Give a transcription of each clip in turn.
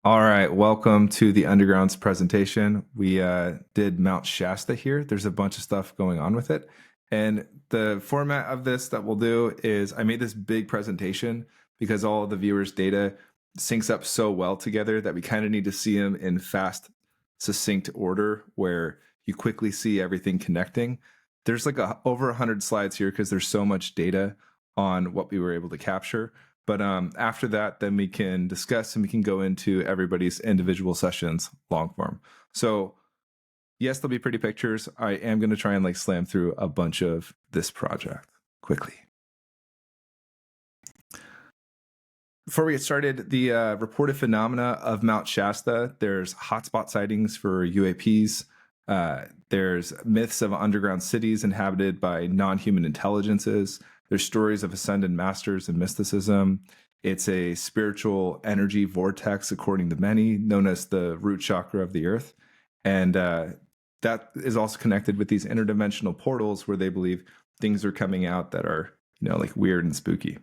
All right, welcome to the Underground's presentation. We did Mount Shasta here. There's a bunch of stuff going on with it. And the format of this that we'll do is I made this big presentation because all of the viewers' data syncs up so well together that we kind of need to see them in fast, succinct order where you quickly see everything connecting. There's like over 100 slides here because there's so much data on what we were able to capture. But after that, then we can discuss and we can go into everybody's individual sessions long form. So yes, there'll be pretty pictures. I am going to try and like slam through a bunch of this project quickly. Before we get started, the reported phenomena of Mount Shasta, there's hotspot sightings for UAPs. There's myths of underground cities inhabited by non-human intelligences. There's stories of ascended masters and mysticism. It's a spiritual energy vortex, according to many, known as the root chakra of the earth. And that is also connected with these interdimensional portals where they believe things are coming out that are, like weird and spooky.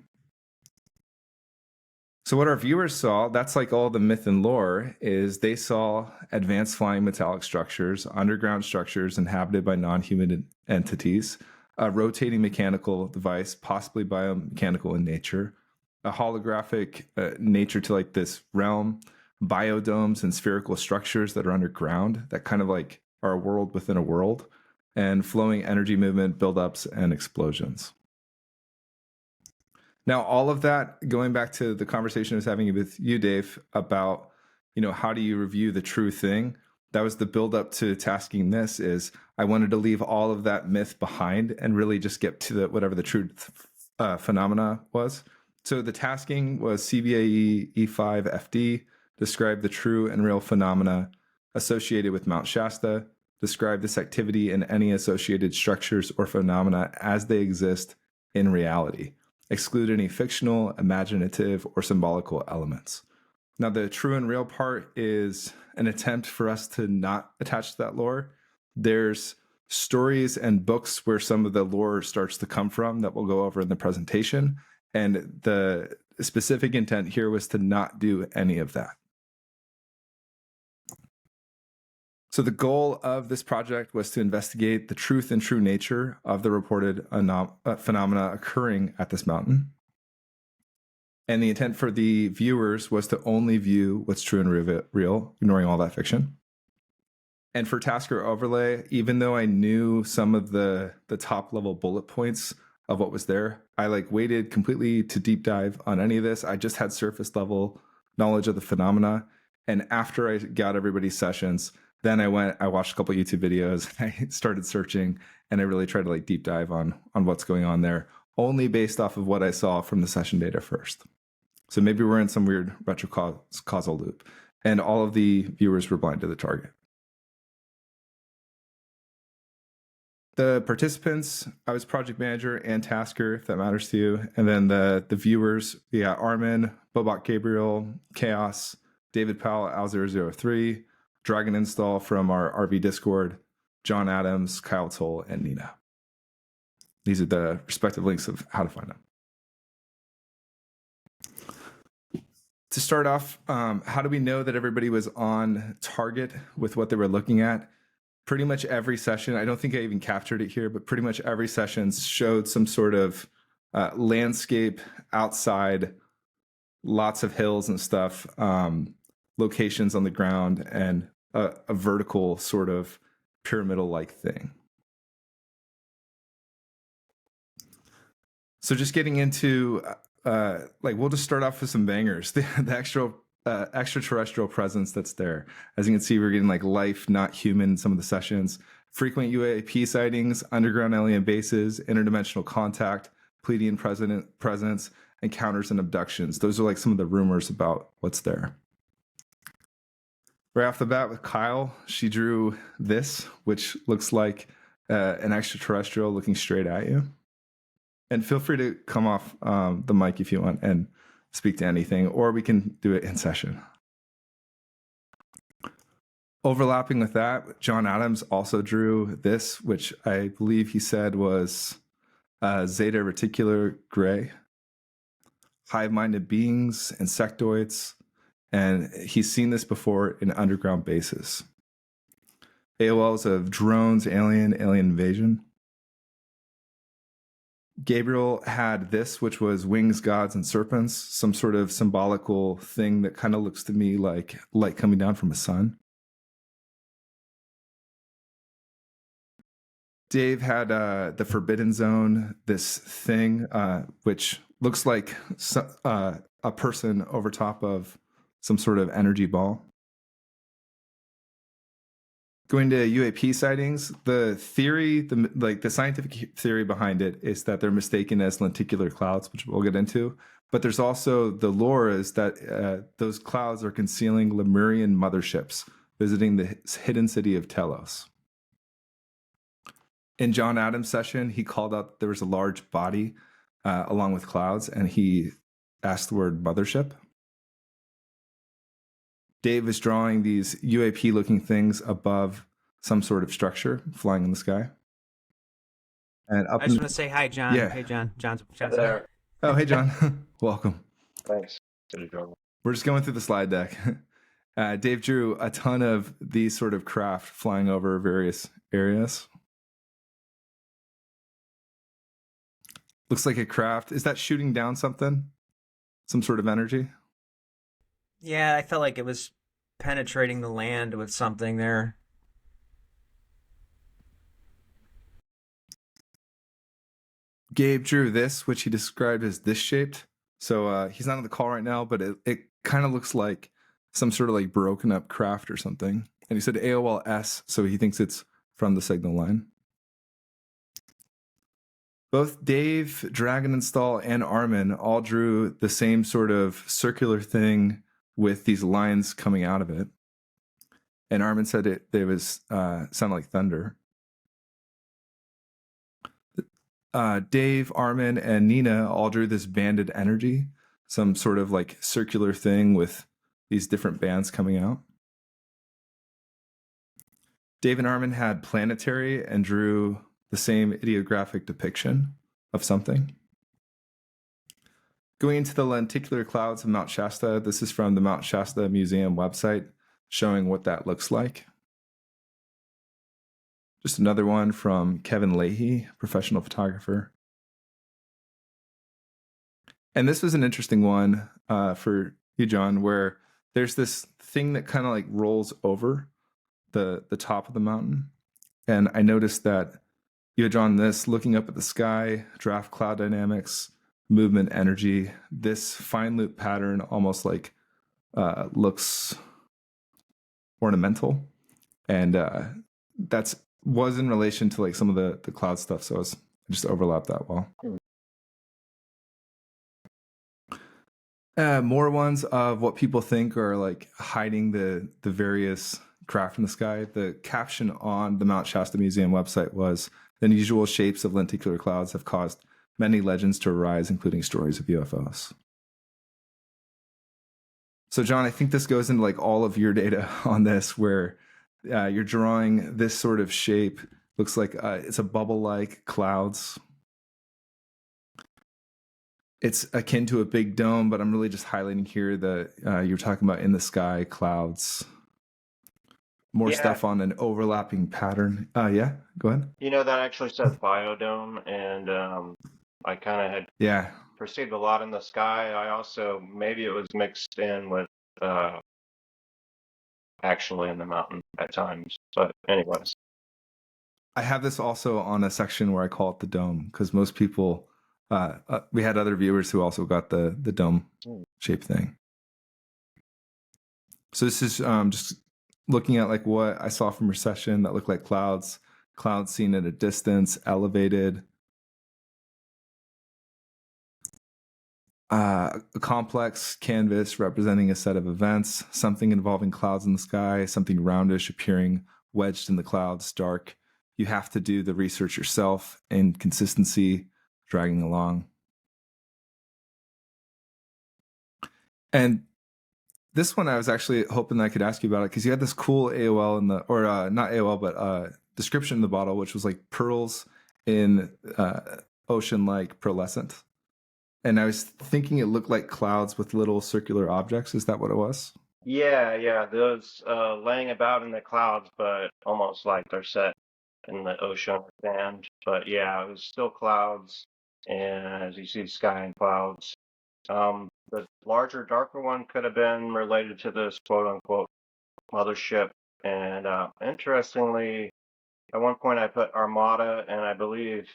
So what our viewers saw, that's like all the myth and lore, is they saw advanced flying metallic structures, underground structures inhabited by non-human entities, a rotating mechanical device, possibly biomechanical in nature, a holographic nature to like this realm, biodomes and spherical structures that are underground that kind of like are a world within a world, and flowing energy movement, buildups, and explosions. Now, all of that, going back to the conversation I was having with you, Dave, about, how do you review the true thing? That was the buildup to tasking this. Is I wanted to leave all of that myth behind and really just get to whatever the true phenomena was. So the tasking was CBAE E5FD, describe the true and real phenomena associated with Mount Shasta, describe this activity and any associated structures or phenomena as they exist in reality. Exclude any fictional, imaginative, or symbolical elements. Now, the true and real part is an attempt for us to not attach to that lore. There's stories and books where some of the lore starts to come from that we'll go over in the presentation. And the specific intent here was to not do any of that. So the goal of this project was to investigate the truth and true nature of the reported phenomena occurring at this mountain. And the intent for the viewers was to only view what's true and real, ignoring all that fiction. And for tasker overlay, even though I knew some of the top level bullet points of what was there, I waited completely to deep dive on any of this. I just had surface level knowledge of the phenomena. And after I got everybody's sessions, then I watched a couple YouTube videos, I started searching, and I really tried to deep dive on what's going on there, only based off of what I saw from the session data first. So maybe we're in some weird retrocausal loop, and all of the viewers were blind to the target. The participants, I was project manager and tasker, if that matters to you. And then the viewers, we got Arman, Boboc Gabriel, Chaos, David Powell, Al003, dragoninstall from our RV Discord, John Adams, Kyle Tole, and Nina. These are the respective links of how to find them. To start off, how do we know that everybody was on target with what they were looking at? Pretty much every session, I don't think I even captured it here, but pretty much every session showed some sort of landscape outside, lots of hills and stuff, locations on the ground, and a vertical sort of pyramidal-like thing. So just getting into, we'll just start off with some bangers. The extraterrestrial presence that's there. As you can see, we're getting life, not human in some of the sessions. Frequent UAP sightings, underground alien bases, interdimensional contact, Pleiadian presence, encounters and abductions. Those are some of the rumors about what's there. Right off the bat with Kyle, she drew this, which looks like an extraterrestrial looking straight at you. And feel free to come off the mic if you want and speak to anything, or we can do it in session. Overlapping with that, John Adams also drew this, which I believe he said was Zeta Reticular Gray. Hive-minded beings, insectoids, and he's seen this before in underground bases. AOLs of drones, alien invasion. Gabriel had this, which was wings, gods, and serpents, some sort of symbolical thing that kind of looks to me like light coming down from a sun. Dave had the Forbidden Zone, this thing, which looks like a person over top of some sort of energy ball. Going to UAP sightings, the theory, the scientific theory behind it is that they're mistaken as lenticular clouds, which we'll get into. But there's also the lore is that those clouds are concealing Lemurian motherships visiting the hidden city of Telos. In John Adams' session, he called out that there was a large body along with clouds, and he asked the word mothership. Dave is drawing these UAP-looking things above some sort of structure flying in the sky. And I just want to say hi, John. Yeah. Hey, John. John's there. Oh, hey, John. Welcome. Thanks. We're just going through the slide deck. Dave drew a ton of these sort of craft flying over various areas. Looks like a craft. Is that shooting down something? Some sort of energy? Yeah, I felt like it was penetrating the land with something there. Gabe drew this, which he described as this shaped. So he's not on the call right now, but it kind of looks like some sort of like broken up craft or something. And he said AOL-S, so he thinks it's from the signal line. Both Dave, dragoninstall, and Arman all drew the same sort of circular thing with these lines coming out of it. And Arman said it was sounded like thunder. Dave, Arman, and Nina all drew this banded energy, some sort of like circular thing with these different bands coming out. Dave and Arman had planetary and drew the same ideographic depiction of something. Going into the lenticular clouds of Mount Shasta, this is from the Mount Shasta Museum website, showing what that looks like. Just another one from Kevin Leahy, professional photographer. And this was an interesting one for you, John, where there's this thing that kind of like rolls over the top of the mountain. And I noticed that you had drawn this looking up at the sky, draft cloud dynamics, movement energy. This fine loop pattern almost like looks ornamental. And that's was in relation to like some of the cloud stuff. So I just overlapped that well. More ones of what people think are like hiding the various craft in the sky. The caption on the Mount Shasta Museum website was, "The unusual shapes of lenticular clouds have caused many legends to arise, including stories of UFOs." So John, I think this goes into like all of your data on this, where you're drawing this sort of shape. Looks like it's a bubble-like clouds. It's akin to a big dome, but I'm really just highlighting here that you're talking about in the sky clouds. More stuff on an overlapping pattern. Yeah, go ahead. You know, that actually says biodome, and I kind of had perceived a lot in the sky. I also, maybe it was mixed in with actually in the mountain at times. But anyways. I have this also on a section where I call it the dome, because most people, we had other viewers who also got the dome shape thing. So this is just looking at like what I saw from your session that looked like clouds seen at a distance, elevated. A complex canvas representing a set of events, something involving clouds in the sky, something roundish appearing wedged in the clouds, dark. You have to do the research yourself, and consistency, dragging along. And this one I was actually hoping that I could ask you about it, because you had this cool AOL in the, or not AOL, but description in the bottle, which was like pearls in ocean-like pearlescent. And I was thinking it looked like clouds with little circular objects. Is that what it was? Yeah, those laying about in the clouds, but almost like they're set in the ocean or sand. But yeah, it was still clouds, and as you see, sky and clouds. The larger, darker one could have been related to this quote unquote mothership. And interestingly, at one point I put Armada, and I believe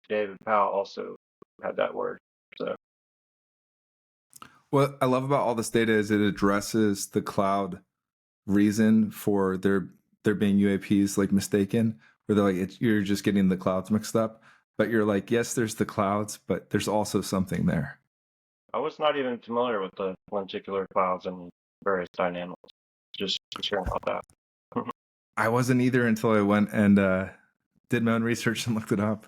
David Powell also had that word. So What I love about all this data is it addresses the cloud reason for there being UAPs like mistaken, where they're like you're just getting the clouds mixed up, but you're like, yes, there's the clouds, but there's also something there. I was not even familiar with the lenticular clouds and various dynamics. Just hearing about that. I wasn't either until I went and did my own research and looked it up.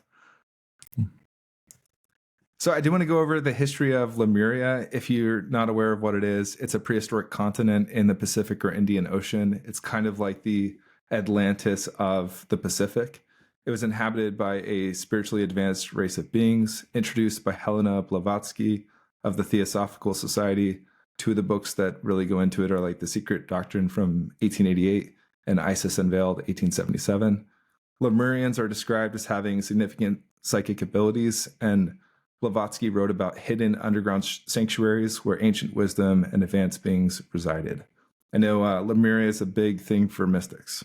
So I do want to go over the history of Lemuria. If you're not aware of what it is, it's a prehistoric continent in the Pacific or Indian Ocean. It's kind of like the Atlantis of the Pacific. It was inhabited by a spiritually advanced race of beings, introduced by Helena Blavatsky of the Theosophical Society. Two of the books that really go into it are like The Secret Doctrine from 1888 and Isis Unveiled, 1877. Lemurians are described as having significant psychic abilities, and Blavatsky wrote about hidden underground sanctuaries where ancient wisdom and advanced beings resided. I know Lemuria is a big thing for mystics.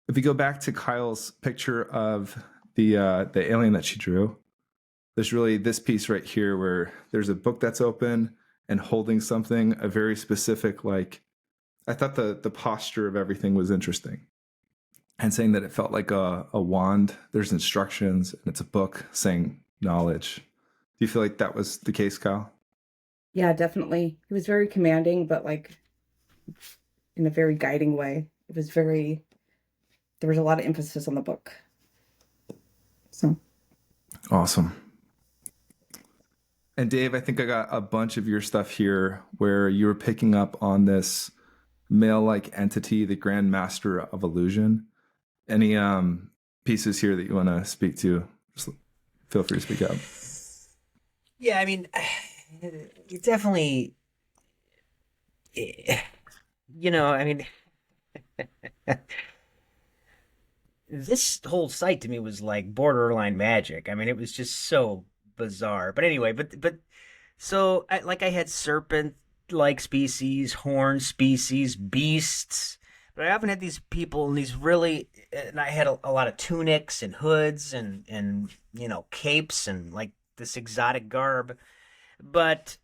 If you go back to Kyle's picture of the alien that she drew, there's really this piece right here where there's a book that's open and holding something, a very specific, like, I thought the posture of everything was interesting. And saying that it felt like a wand. There's instructions, and it's a book saying knowledge. Do you feel like that was the case, Kyle? Yeah, definitely. He was very commanding, but like in a very guiding way. It was very, there was a lot of emphasis on the book. So awesome. And Dave, I think I got a bunch of your stuff here where you were picking up on this male-like entity, the Grand Master of Illusion. Any pieces here that you want to speak to? Just feel free to speak up. Yeah, I mean, it definitely, I mean, this whole site to me was like borderline magic. I mean, it was just so bizarre. But anyway, so I had serpent-like species, horn species, beasts. But I often had these people and and I had a lot of tunics and hoods and capes and like this exotic garb. But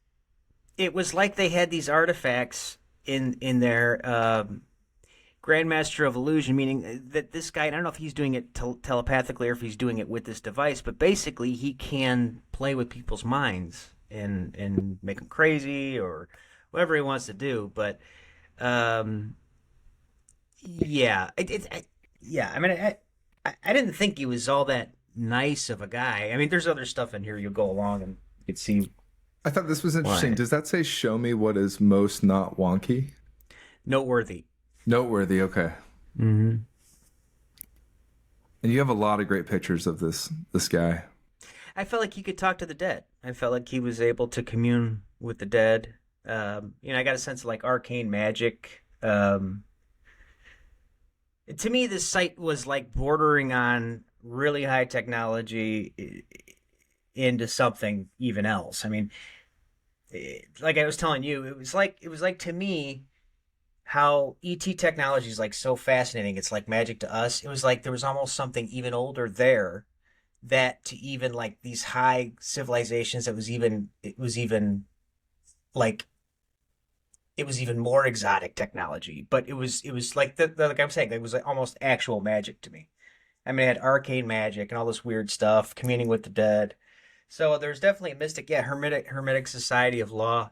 it was like they had these artifacts in their Grandmaster of Illusion, meaning that this guy, I don't know if he's doing it telepathically or if he's doing it with this device, but basically he can play with people's minds and make them crazy or whatever he wants to do. But yeah, I mean, I didn't think he was all that nice of a guy. I mean, there's other stuff in here. You'll go along and you can see. I thought this was interesting. Does that say show me what is most not wonky? Noteworthy. Noteworthy, okay. Mm-hmm. And you have a lot of great pictures of this guy. I felt like he could talk to the dead. I felt like he was able to commune with the dead. I got a sense of like arcane magic. To me, this site was like bordering on really high technology into something even else. I mean, like I was telling you, it was like to me how ET technology is like so fascinating. It's like magic to us. It was like there was almost something even older there that to even like these high civilizations it was even more exotic technology, but it was like like I'm saying, it was like almost actual magic to me. I mean, it had arcane magic and all this weird stuff, communing with the dead. So there's definitely a mystic, hermetic society of law.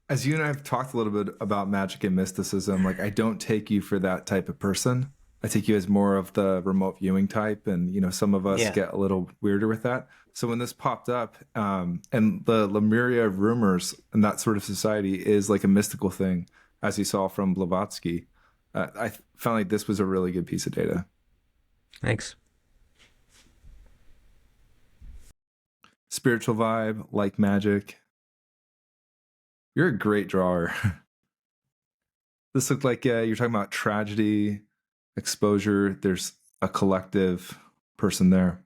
As you and I have talked a little bit about magic and mysticism, like I don't take you for that type of person. I take you as more of the remote viewing type, and some of us get a little weirder with that. So when this popped up, and the Lemuria rumors and that sort of society is like a mystical thing, as you saw from Blavatsky, I found like this was a really good piece of data. Thanks. Spiritual vibe, like magic. You're a great drawer. This looked like you're talking about tragedy, exposure. There's a collective person there.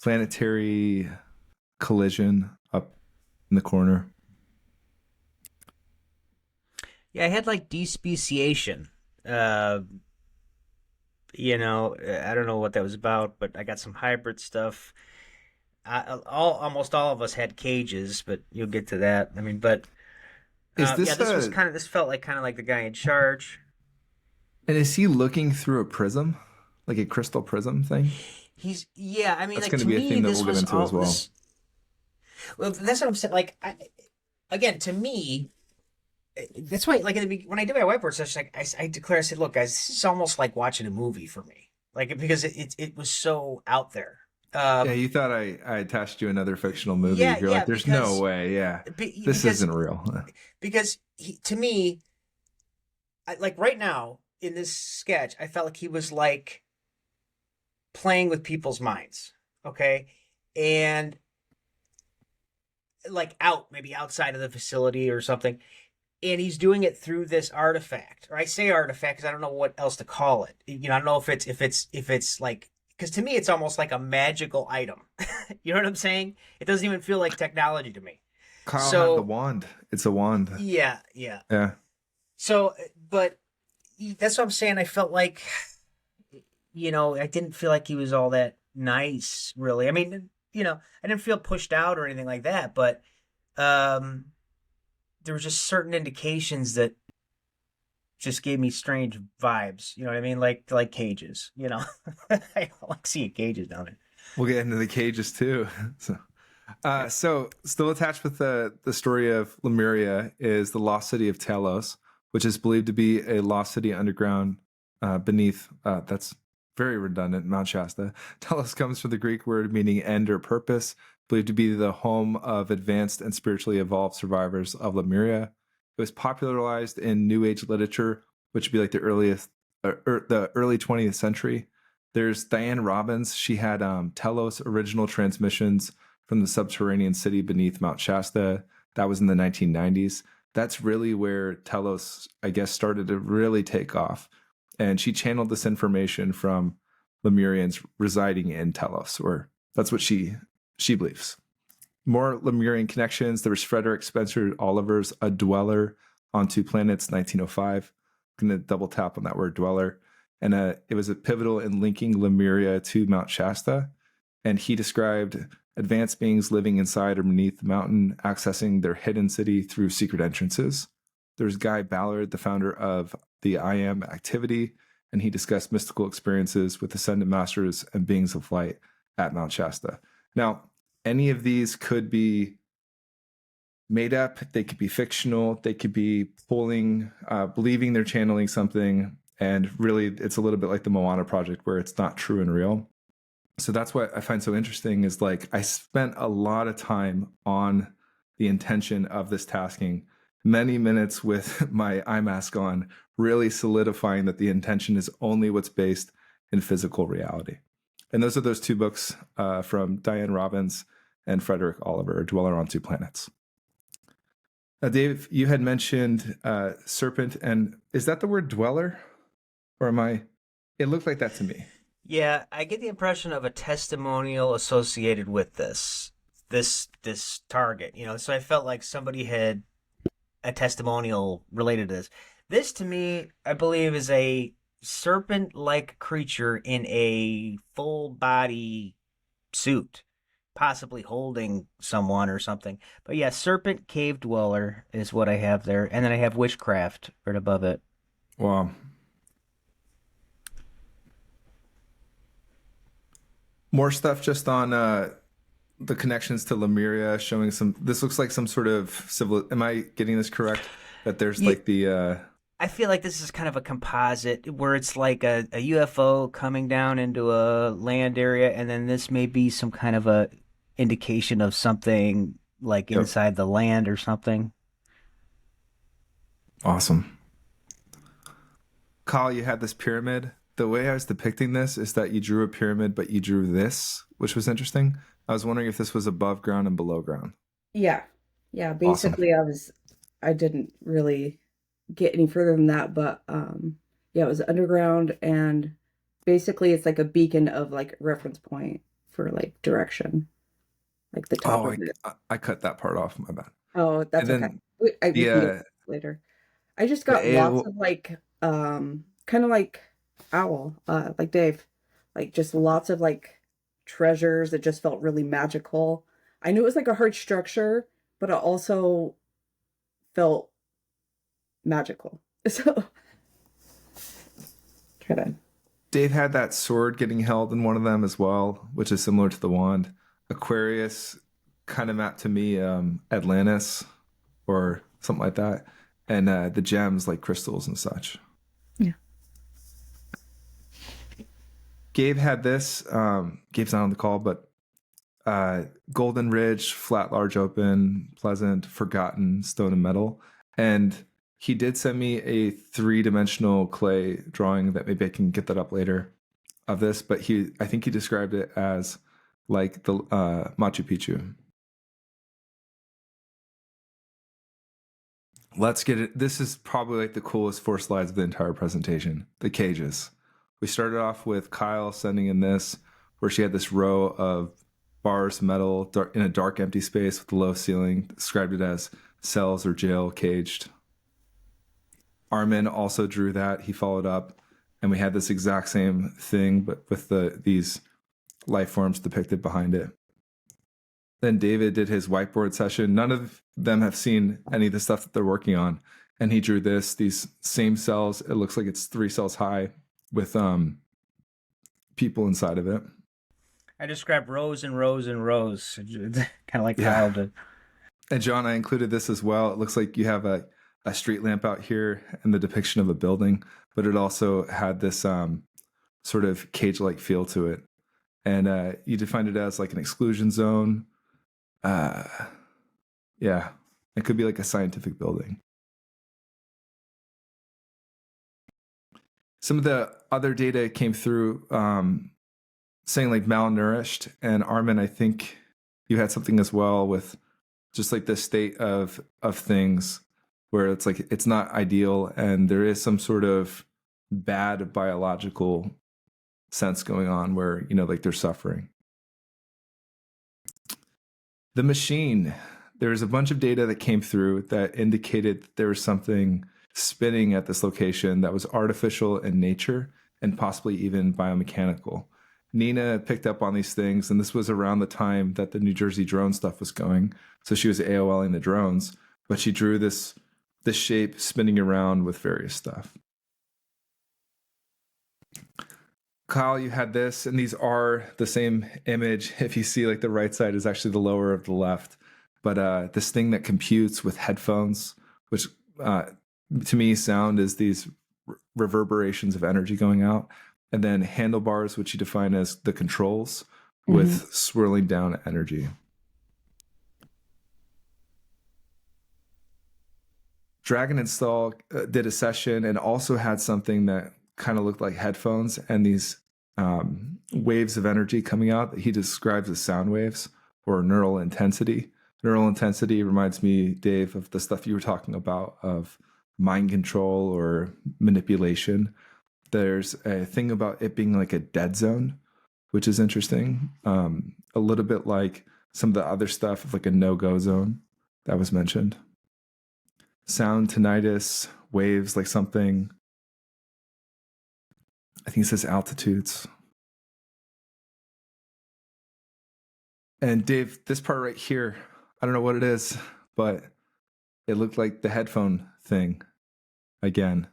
Planetary collision up in the corner. Yeah, I had like despeciation. You know, I don't know what that was about, but I got some hybrid stuff. Almost all of us had cages, but you'll get to that. I mean, but Is this yeah, this felt like kind of like the guy in charge. And is he looking through a prism, like a crystal prism thing? Yeah. I mean, That's like going to to be a me, theme that this we'll get was into all as well. well, that's what I'm saying. Like, again, to me, that's why. Like when I did my whiteboard session, I declare, I said, look, guys, this is almost like watching a movie for me. Like because it was so out there. Yeah, you thought I attached you another fictional movie. Yeah, You're yeah, like, there's because no way. Yeah, this because isn't real. because to me, like right now in this sketch, I felt like he was like playing with people's minds, okay, and like maybe outside of the facility or something, and he's doing it through this artifact. Or I say artifact because I don't know what else to call it. You know, I don't know if it's like. Because to me, it's almost like a magical item. You know what I'm saying? It doesn't even feel like technology to me. Kyle had the wand. It's a wand. Yeah. Yeah. So, but that's what I'm saying. I felt like, you know, I didn't feel like he was all that nice, really. I mean, you know, I didn't feel pushed out or anything like that, but there were just certain indications that just gave me strange vibes. You know what I mean? Like cages, you know. I don't like seeing cages down there. We'll get into the cages too. So still attached with the story of Lemuria is the lost city of Telos, which is believed to be a lost city underground beneath, that's very redundant, Mount Shasta. Telos comes from the Greek word meaning end or purpose, believed to be the home of advanced and spiritually evolved survivors of Lemuria. It was popularized in New Age literature, which would be like the early 20th century. There's Diane Robbins. She had Telos original transmissions from the subterranean city beneath Mount Shasta. That was in the 1990s. That's really where Telos, I guess, started to really take off. And she channeled this information from Lemurians residing in Telos, or that's what she believes. More Lemurian connections. There was Frederick Spencer Oliver's A Dweller on Two Planets, 1905. I'm going to double tap on that word dweller. And it was a pivotal in linking Lemuria to Mount Shasta. And he described advanced beings living inside or beneath the mountain, accessing their hidden city through secret entrances. There's Guy Ballard, the founder of the I Am activity, and he discussed mystical experiences with ascended masters and beings of light at Mount Shasta. Now, any of these could be made up, they could be fictional, they could be believing they're channeling something, and really it's a little bit like the Moana project where it's not true and real. So that's what I find so interesting is like I spent a lot of time on the intention of this tasking, many minutes with my eye mask on, really solidifying that the intention is only what's based in physical reality. And those are those two books from Diane Robbins and Frederick Oliver, Dweller on Two Planets. Now, Dave, you had mentioned serpent, and is that the word dweller? Or am I? It looked like that to me. Yeah, I get the impression of a testimonial associated with this target, you know. So I felt like somebody had a testimonial related to this. This, to me, I believe, is a serpent-like creature in a full-body suit, possibly holding someone or something. But yeah, serpent cave dweller is what I have there, and then I have witchcraft right above it. Wow. More stuff just on the connections to Lemuria, showing some. This looks like some sort of civil. Am I getting this correct? That there's like the. I feel like this is kind of a composite where it's like a UFO coming down into a land area, and then this may be some kind of a indication of something like inside the land or something. Awesome. Kyle, you had this pyramid. The way I was depicting this is that you drew a pyramid, but you drew this, which was interesting. I was wondering if this was above ground and below ground. Yeah, Yeah, Awesome. basically I didn't really get any further than that, but yeah, it was underground, and basically it's like a beacon of like reference point for like direction, like the top Oh, of it. I cut that part off. My bad. Oh, And that's okay. then We can get the to that later. I just the got lots AO, of like kind of like Owl, like Dave, like just lots of like treasures that just felt really magical. I knew it was like a hard structure, but it also felt magical. So try to Dave had that sword getting held in one of them as well, which is similar to the wand. Aquarius kind of mapped to me Atlantis or something like that, and the gems like crystals and such. yeah. Gabe had this. Gabe's not on the call, but Golden Ridge, flat, large, open, pleasant, forgotten, stone and metal. And he did send me a 3-dimensional clay drawing that maybe I can get that up later of this, but I think he described it as like the Machu Picchu. Let's get it. This is probably like the coolest 4 slides of the entire presentation, the cages. We started off with Kyle sending in this, where she had this row of bars, metal, in a dark, empty space with a low ceiling, described it as cells or jail, caged. Arman also drew that. He followed up, and we had this exact same thing, but with these life forms depicted behind it. Then David did his whiteboard session. None of them have seen any of the stuff that they're working on. And he drew these same cells. It looks like it's 3 cells high with people inside of it. I described rows and rows and rows, kind of like Yeah. Kyle did. And John, I included this as well. It looks like you have a street lamp out here and the depiction of a building, but it also had this sort of cage-like feel to it. And you defined it as like an exclusion zone. Yeah, it could be like a scientific building. Some of the other data came through saying like malnourished, and Arman, I think you had something as well with just like the state of things where it's like it's not ideal and there is some sort of bad biological sense going on where, you know, like they're suffering. The machine, there's a bunch of data that came through that indicated that there was something spinning at this location that was artificial in nature and possibly even biomechanical. Nina picked up on these things, and this was around the time that the New Jersey drone stuff was going. So she was AOLing the drones, but she drew this shape spinning around with various stuff. Kyle, you had this, and these are the same image. If you see, like the right side is actually the lower of the left. But this thing that computes with headphones, which to me sound is these reverberations of energy going out. And then handlebars, which you define as the controls with swirling down energy. Dragoninstall did a session and also had something that kind of looked like headphones and these waves of energy coming out that he describes as sound waves or neural intensity. Neural intensity reminds me, Dave, of the stuff you were talking about of mind control or manipulation. There's a thing about it being like a dead zone, which is interesting. A little bit like some of the other stuff of like a no-go zone that was mentioned. Sound tinnitus, waves, like something. I think it says altitudes. And Dave, this part right here, I don't know what it is, but it looked like the headphone thing again.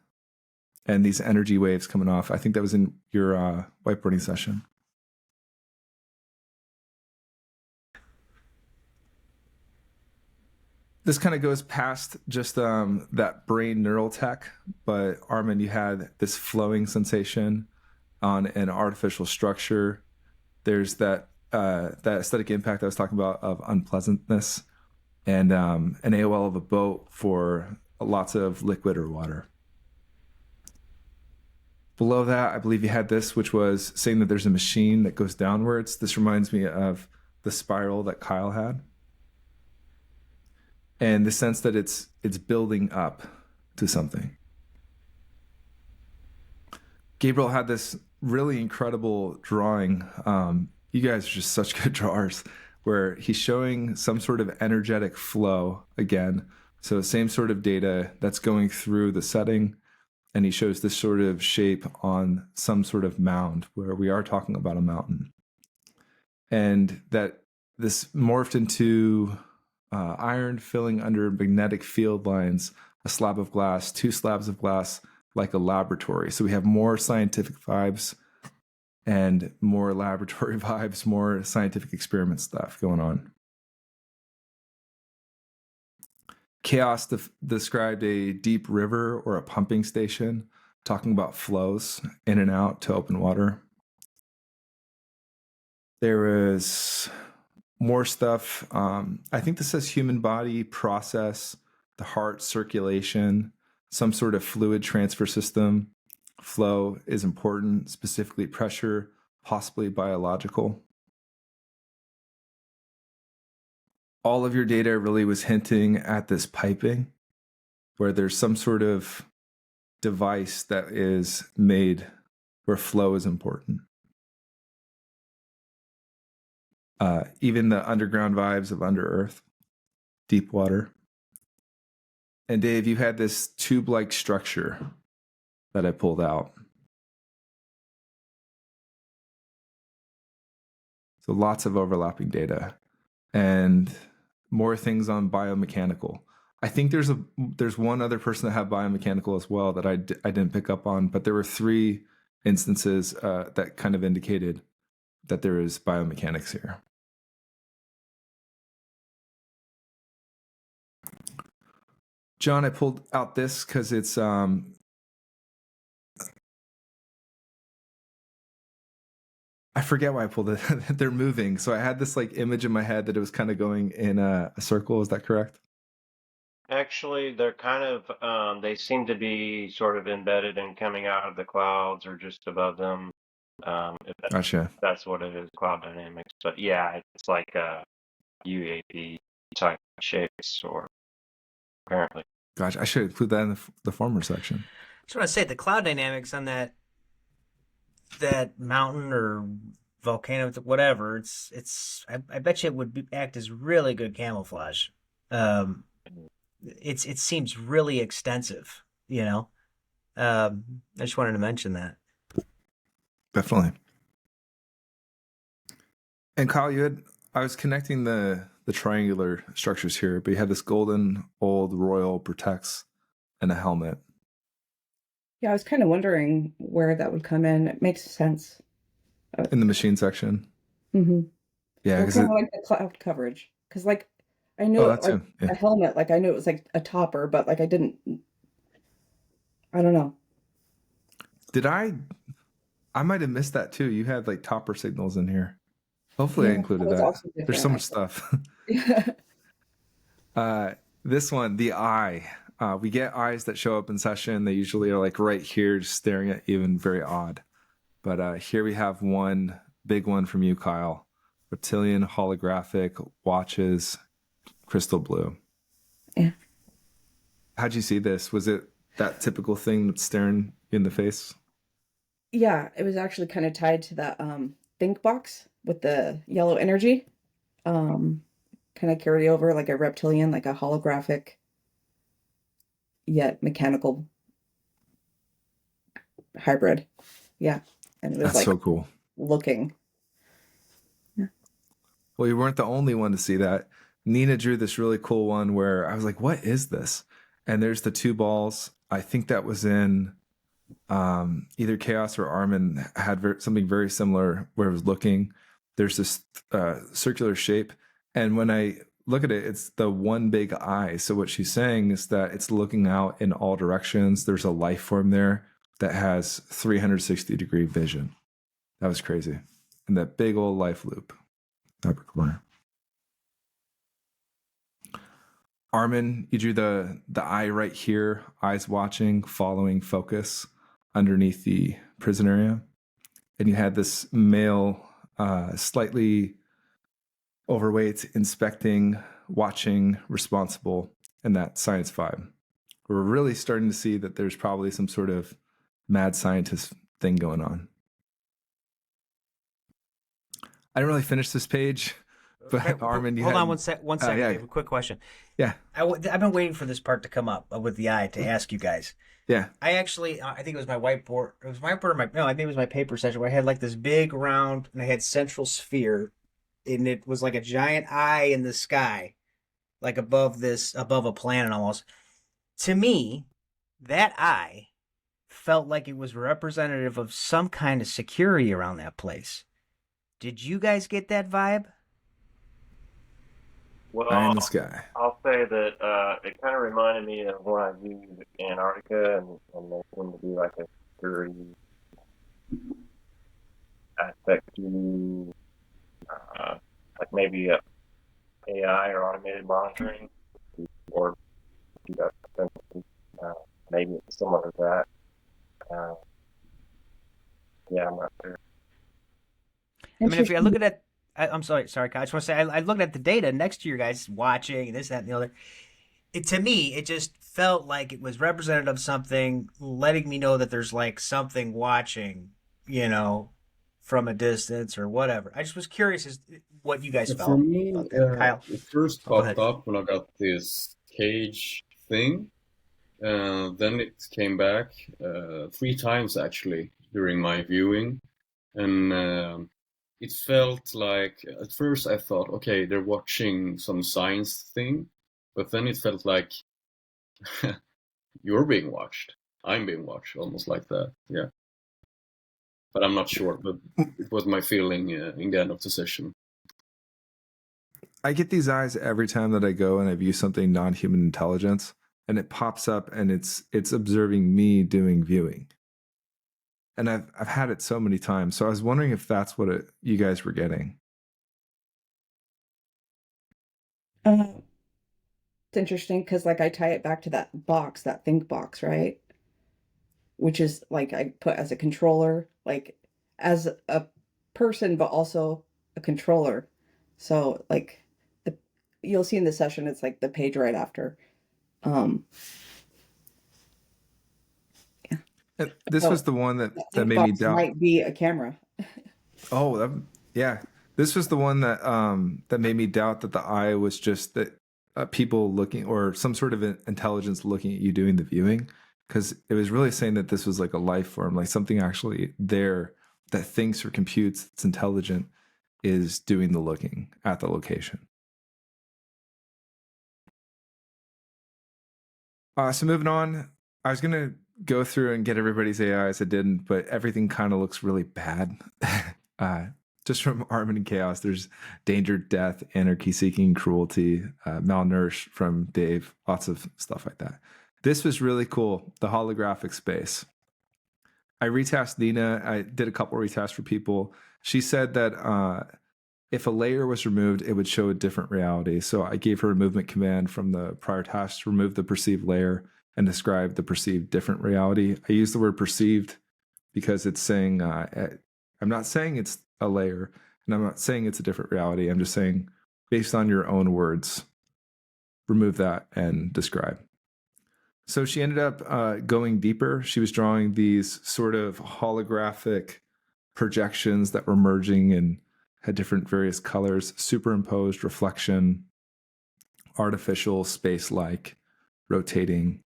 And these energy waves coming off. I think that was in your whiteboarding session. This kind of goes past just that brain neural tech, but Arman, you had this flowing sensation on an artificial structure. There's that aesthetic impact I was talking about of unpleasantness, and an AOL of a boat for lots of liquid or water. Below that, I believe you had this, which was saying that there's a machine that goes downwards. This reminds me of the spiral that Kyle had. and the sense that it's building up to something. Gabriel had this really incredible drawing. You guys are just such good drawers, where he's showing some sort of energetic flow again. So same sort of data that's going through the setting, and he shows this sort of shape on some sort of mound where we are talking about a mountain. And that this morphed into iron filling under magnetic field lines, a slab of glass, 2 slabs of glass, like a laboratory. So we have more scientific vibes and more laboratory vibes, more scientific experiment stuff going on. Chaos described a deep river or a pumping station, talking about flows in and out to open water. There is more stuff. I think this says human body, process, the heart, circulation, some sort of fluid transfer system. Flow is important, specifically pressure, possibly biological. All of your data really was hinting at this piping, where there's some sort of device that is made where flow is important. Even the underground vibes of under earth, deep water. And Dave, you had this tube-like structure that I pulled out. So lots of overlapping data and more things on biomechanical. I think there's one other person that had biomechanical as well that I didn't pick up on, but there were 3 instances that kind of indicated that there is biomechanics here. John, I pulled out this because it's I forget why I pulled it. They're moving. So I had this like image in my head that it was kind of going in a circle. Is that correct? Actually, they're kind of, they seem to be sort of embedded and coming out of the clouds or just above them. If Gotcha. that's what it is, cloud dynamics. But yeah, it's like a UAP type shapes, or apparently. Gosh, I should include that in the former section. Just want to say the cloud dynamics on that mountain or volcano, whatever. I bet you it would act as really good camouflage. It seems really extensive, you know. I just wanted to mention that. Definitely. And Kyle, I was connecting the triangular structures here, but you had this golden old royal protects and a helmet. Yeah, I was kind of wondering where that would come in. It makes sense. In the machine section. Mm-hmm. Yeah, because kind of like the cloud coverage. Because like I knew it like a helmet, like I knew it was like a topper, but like I don't know. Did I might have missed that too. You had like topper signals in here. Hopefully I included that. There's so much stuff. This one, the eye. We get eyes that show up in session. They usually are like right here, just staring at you, and very odd. But here we have one big one from you, Kyle. Reptilian, holographic, watches, crystal blue. Yeah. How'd you see this? Was it that typical thing that's staring you in the face? Yeah, it was actually kind of tied to that think box with the yellow energy. Kind of carried over like a reptilian, like a holographic, yet mechanical hybrid. Yeah. And it was That's like so cool. Looking. Yeah. Well, you weren't the only one to see that. Nina drew this really cool one where I was like, what is this? And there's the 2 balls. I think that was in either Chaos or Arman had something very similar where it was looking. There's this circular shape. And when I look at it, it's the one big eye. So what she's saying is that it's looking out in all directions. There's a life form there that has 360-degree vision. That was crazy. And that big old life loop. Upper corner. Arman, you drew the eye right here, eyes watching, following, focus underneath the prison area. And you had this male, slightly overweight, inspecting watching, responsible, and that science vibe. We're really starting to see that there's probably some sort of mad scientist thing going on. I didn't really finish this page, but Arman, you hold had... on one second. yeah. Dave, a quick question. Yeah. I've been waiting for this part to come up with the eye to ask you guys. Yeah. I actually, I think it was my whiteboard. It was whiteboard or no, I think it was my paper session where I had like this big round and I had central sphere, and it was like a giant eye in the sky, like above a planet almost. To me, that eye felt like it was representative of some kind of security around that place. Did you guys get that vibe? Well, Eye in the sky. I'll say that it kind of reminded me of when I viewed Antarctica, and there seemed to be like a security aspect to, like maybe a AI or automated monitoring, or maybe it's similar to that. Yeah, I'm not sure. I mean, if I look at that, I'm sorry, Kyle. I just want to say, I looked at the data next to your guys watching and this, that, and the other. To me, it just felt like it was representative of something, letting me know that there's like something watching, from a distance or whatever. I just was curious as what you guys felt. For me, about that. Kyle, it first go ahead. popped up when I got this cage thing. Then it came back 3 times actually during my viewing. And it felt like, at first I thought, okay, they're watching some science thing. But then it felt like you're being watched. I'm being watched, almost like that. Yeah. But I'm not sure. But it was my feeling in the end of the session. I get these eyes every time that I go and I view something non-human intelligence, and it pops up and it's observing me doing viewing. And I've had it so many times. So I was wondering if that's what you guys were getting. It's interesting because like I tie it back to that box, that think box, right? Which is like I put as a controller, like as a person, but also a controller. So like you'll see in the session, it's like the page right after. Yeah. This was the one that made me doubt. Might be a camera. Oh, yeah. This was the one that made me doubt that the eye was just that people looking, or some sort of intelligence looking at you doing the viewing, because it was really saying that this was like a life form, like something actually there that thinks or computes, that's intelligent, is doing the looking at the location. So moving on, I was going to go through and get everybody's AIs. I didn't, but everything kind of looks really bad. Just from Arman and Chaos, there's danger, death, anarchy-seeking, cruelty, malnourished from Dave, lots of stuff like that. This was really cool, the holographic space. I retasked Nina. I did a couple retasks for people. She said that if a layer was removed, it would show a different reality. So I gave her a movement command from the prior task to remove the perceived layer and describe the perceived different reality. I use the word perceived because it's saying, I'm not saying it's a layer, and I'm not saying it's a different reality. I'm just saying, based on your own words, remove that and describe. So she ended up going deeper. She was drawing these sort of holographic projections that were merging and had different various colors, superimposed, reflection, artificial, space-like, rotating.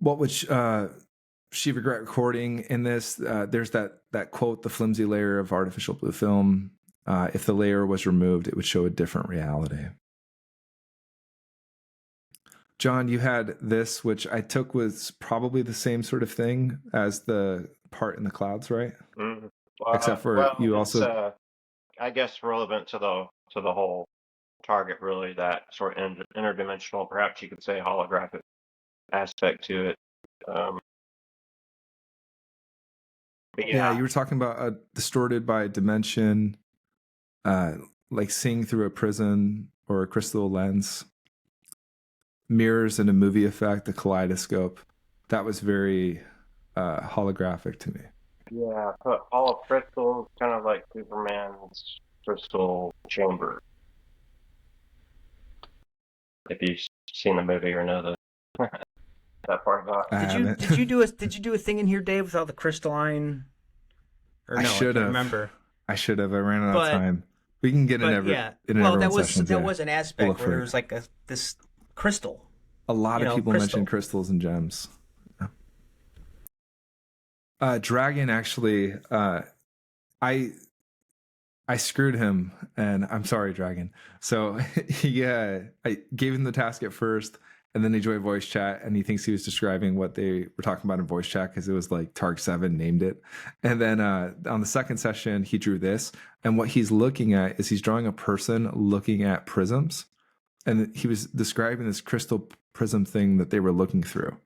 What would she regret recording in this? There's that quote, the flimsy layer of artificial blue film. If the layer was removed, it would show a different reality. John, you had this, which I took was probably the same sort of thing as the part in the clouds, right? Mm-hmm. Except for you also, I guess, relevant to the whole target, really, that sort of interdimensional, perhaps you could say, holographic aspect to it. Yeah, you were talking about distorted by dimension, like seeing through a prism or a crystal lens, mirrors and a movie effect, a kaleidoscope. That was very holographic to me. Yeah, put all of crystals, kind of like Superman's crystal chamber. if you've seen the movie or know the that part about it. I Did you haven't. did you do a did you do a thing in here, Dave, with all the crystalline? Or I no, I should can't have. remember. I should have. I ran out of But time. We can get but yeah, in well, everyone's sessions. that Yeah. was an We'll aspect look where for there it. was like this crystal. A lot of people crystal. mention crystals and gems. Dragon actually, I screwed him, and I'm sorry, Dragon. So I gave him the task at first, and then he joined voice chat, and he thinks he was describing what they were talking about in voice chat because it was like Targ 7 named it. And then on the second session, he drew this, and what he's looking at is he's drawing a person looking at prisms, and he was describing this crystal prism thing that they were looking through.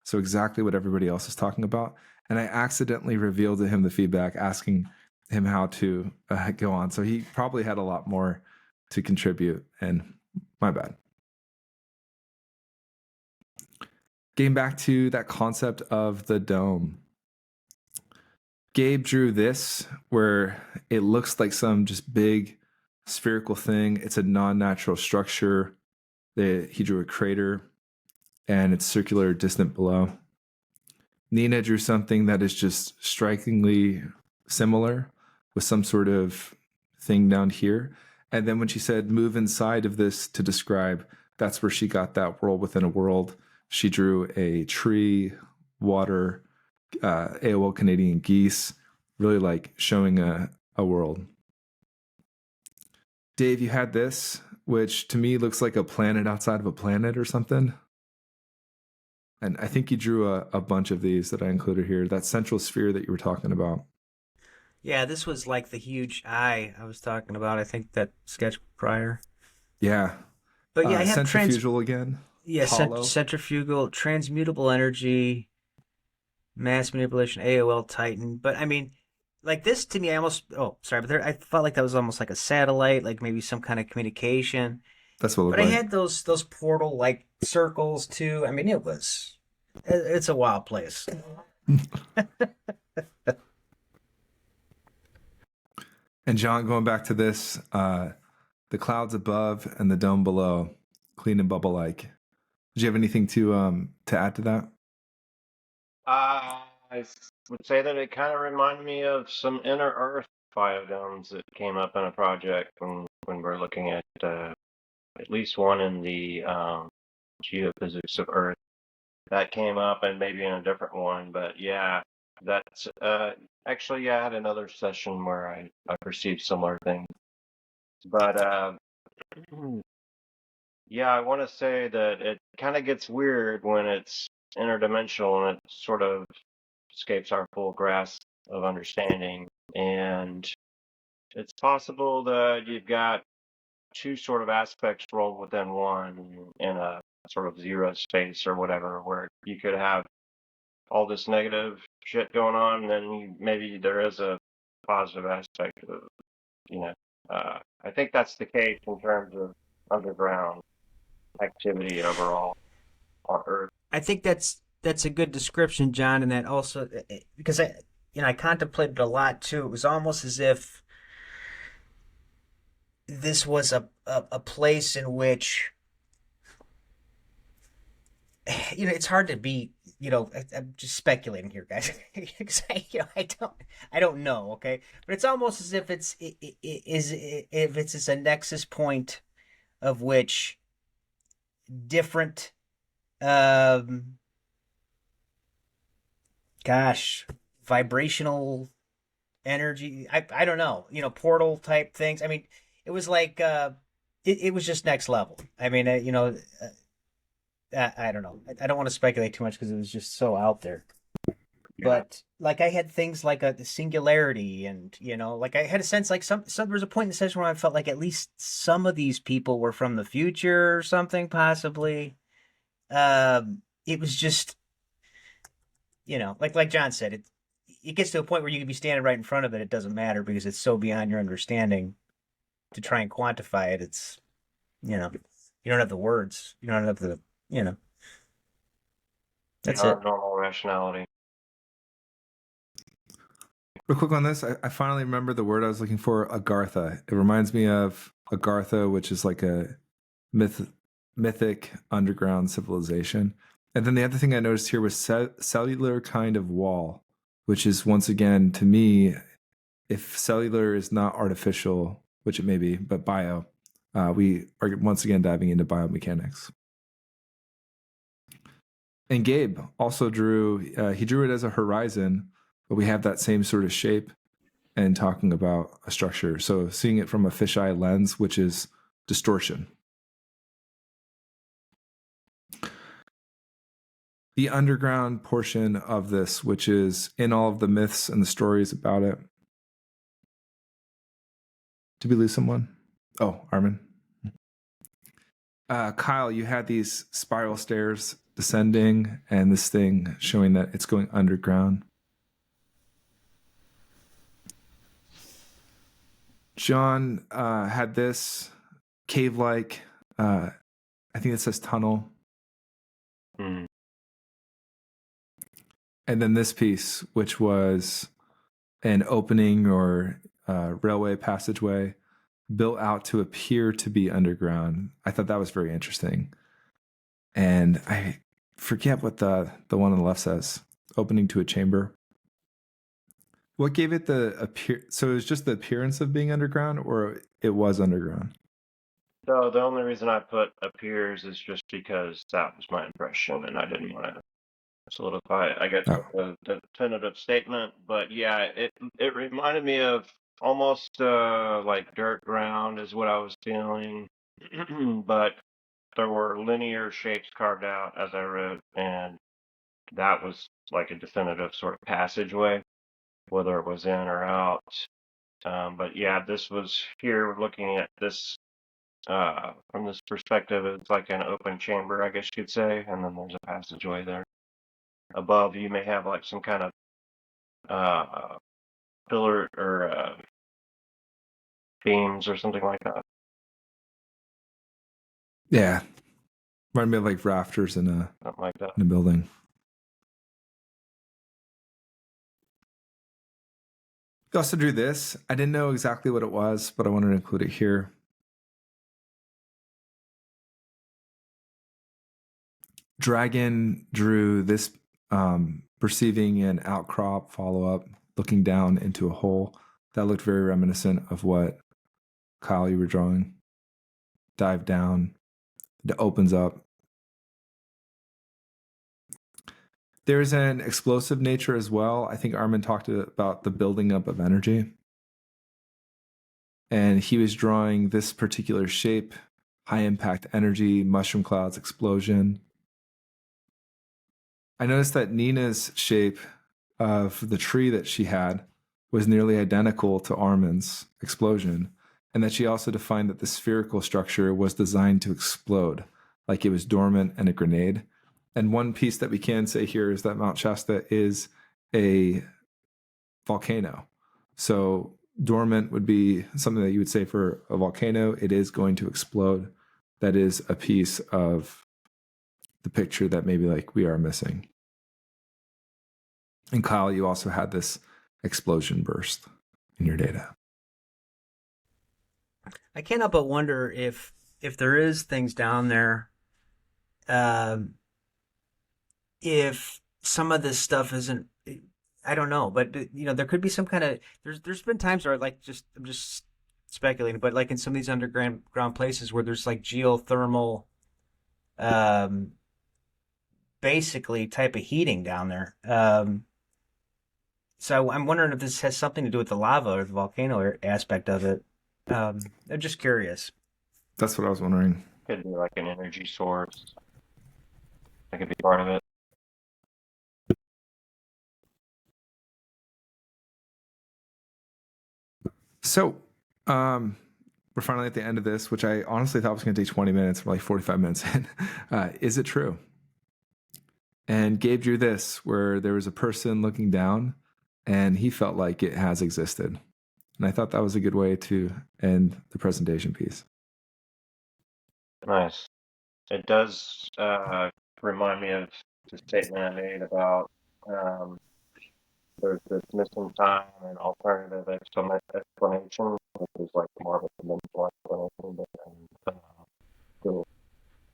So exactly what everybody else is talking about. And I accidentally revealed to him the feedback, asking him how to go on. So he probably had a lot more to contribute, and my bad. Getting back to that concept of the dome. Gabe drew this where it looks like some just big spherical thing. It's a non-natural structure. He drew a crater, and it's circular distant below. Nina drew something that is just strikingly similar with some sort of thing down here. And then when she said move inside of this to describe, that's where she got that world within a world. She drew a tree, water, AOL Canadian geese, really like showing a world. Dave, you had this, which to me looks like a planet outside of a planet or something. And I think you drew a bunch of these that I included here. That central sphere that you were talking about. Yeah, this was like the huge eye I was talking about. I think that sketch prior. Yeah. But yeah, I have centrifugal again. Yeah, Hollow. centrifugal, transmutable energy, mass manipulation, AOL Titan. But I mean, like this to me, I felt like that was almost like a satellite, like maybe some kind of communication. That's what it looked But like. I had those portal like circles too. I mean, it's a wild place. And John, going back to this, the clouds above and the dome below, clean and bubble-like. Did you have anything to add to that? I would say that it kind of reminded me of some inner Earth biodomes that came up in a project when we're looking at least one in the geophysics of Earth that came up, and maybe in a different one. But yeah, that's actually, yeah, I had another session where I perceived similar things. But yeah, I want to say that it kind of gets weird when it's interdimensional and it sort of escapes our full grasp of understanding. And it's possible that you've got two sort of aspects rolled within one in a sort of zero space or whatever, where you could have all this negative shit going on, and then maybe there is a positive aspect of, I think that's the case in terms of underground activity overall on Earth. I think that's a good description, John, and that also because I contemplated a lot too. It was almost as if this was a place in which it's hard to be, I'm just speculating here, guys. I don't know, okay? But it's almost as if it's a nexus point of which different vibrational energy, I don't know, portal type things. I mean, it was like it was just next level. I mean, I don't know. I don't want to speculate too much because it was just so out there. Yeah. But like I had things like the singularity, and like I had a sense like some there was a point in the session where I felt like at least some of these people were from the future or something, possibly. It was just, like John said, it gets to a point where you could be standing right in front of it. It doesn't matter because it's so beyond your understanding to try and quantify it. It's, you don't have the words. You don't have the, that's it. Normal rationality. Real quick on this, I finally remember the word I was looking for, Agartha. It reminds me of Agartha, which is like a mythic underground civilization. And then the other thing I noticed here was cellular kind of wall, which is, once again, to me, if cellular is not artificial, which it may be, but bio, we are once again diving into biomechanics. And Gabe also drew, he drew it as a horizon, but we have that same sort of shape and talking about a structure. So seeing it from a fisheye lens, which is distortion. The underground portion of this, which is in all of the myths and the stories about it. Did we lose someone? Oh, Arman. Kyle, you had these spiral stairs descending and this thing showing that it's going underground. John had this cave-like, I think it says tunnel. Mm. And then this piece, which was an opening or railway passageway built out to appear to be underground. I thought that was very interesting. And I forget what the one on the left says. Opening to a chamber. What gave it the so it was just the appearance of being underground, or it was underground? So the only reason I put appears is just because that was my impression, and I didn't want to solidify it. I guess the definitive statement, but yeah, it reminded me of almost like dirt ground is what I was feeling, but there were linear shapes carved out as I wrote, and that was like a definitive sort of passageway, whether it was in or out. But yeah, this was here looking at this from this perspective. It's like an open chamber, I guess you'd say, and then there's a passageway there. Above, you may have like some kind of pillar or beams or something like that. Yeah, reminded me of like rafters in Something like that. a building. We also drew this. I didn't know exactly what it was, but I wanted to include it here. Dragon drew this perceiving an outcrop follow-up, looking down into a hole. That looked very reminiscent of what, Kyle, you were drawing. Dive down. It opens up. There's an explosive nature as well. I think Arman talked about the building up of energy. And he was drawing this particular shape, high impact energy, mushroom clouds, explosion. I noticed that Nina's shape of the tree that she had was nearly identical to Arman's explosion, and that she also defined that the spherical structure was designed to explode, like it was dormant and a grenade. And one piece that we can say here is that Mount Shasta is a volcano. So dormant would be something that you would say for a volcano. It is going to explode. That is a piece of the picture that maybe like we are missing. And Kyle, you also had this explosion burst in your data. I can't help but wonder if there is things down there, if some of this stuff isn't, I don't know, but there could be some kind of, there's been times where I'm just speculating, but like in some of these underground places where there's like geothermal, basically type of heating down there. So I'm wondering if this has something to do with the lava or the volcano aspect of it. I'm just curious. That's what I was wondering. Could be like an energy source. That could be part of it. So, we're finally at the end of this, which I honestly thought was going to take 20 minutes. We're like 45 minutes in. Is it true? And Gabe drew this, where there was a person looking down, and he felt like it has existed. And I thought that was a good way to end the presentation piece. Nice. It does remind me of the statement I made about there's this missing time and alternative explanation, which is like more of a dimensional explanation, but still,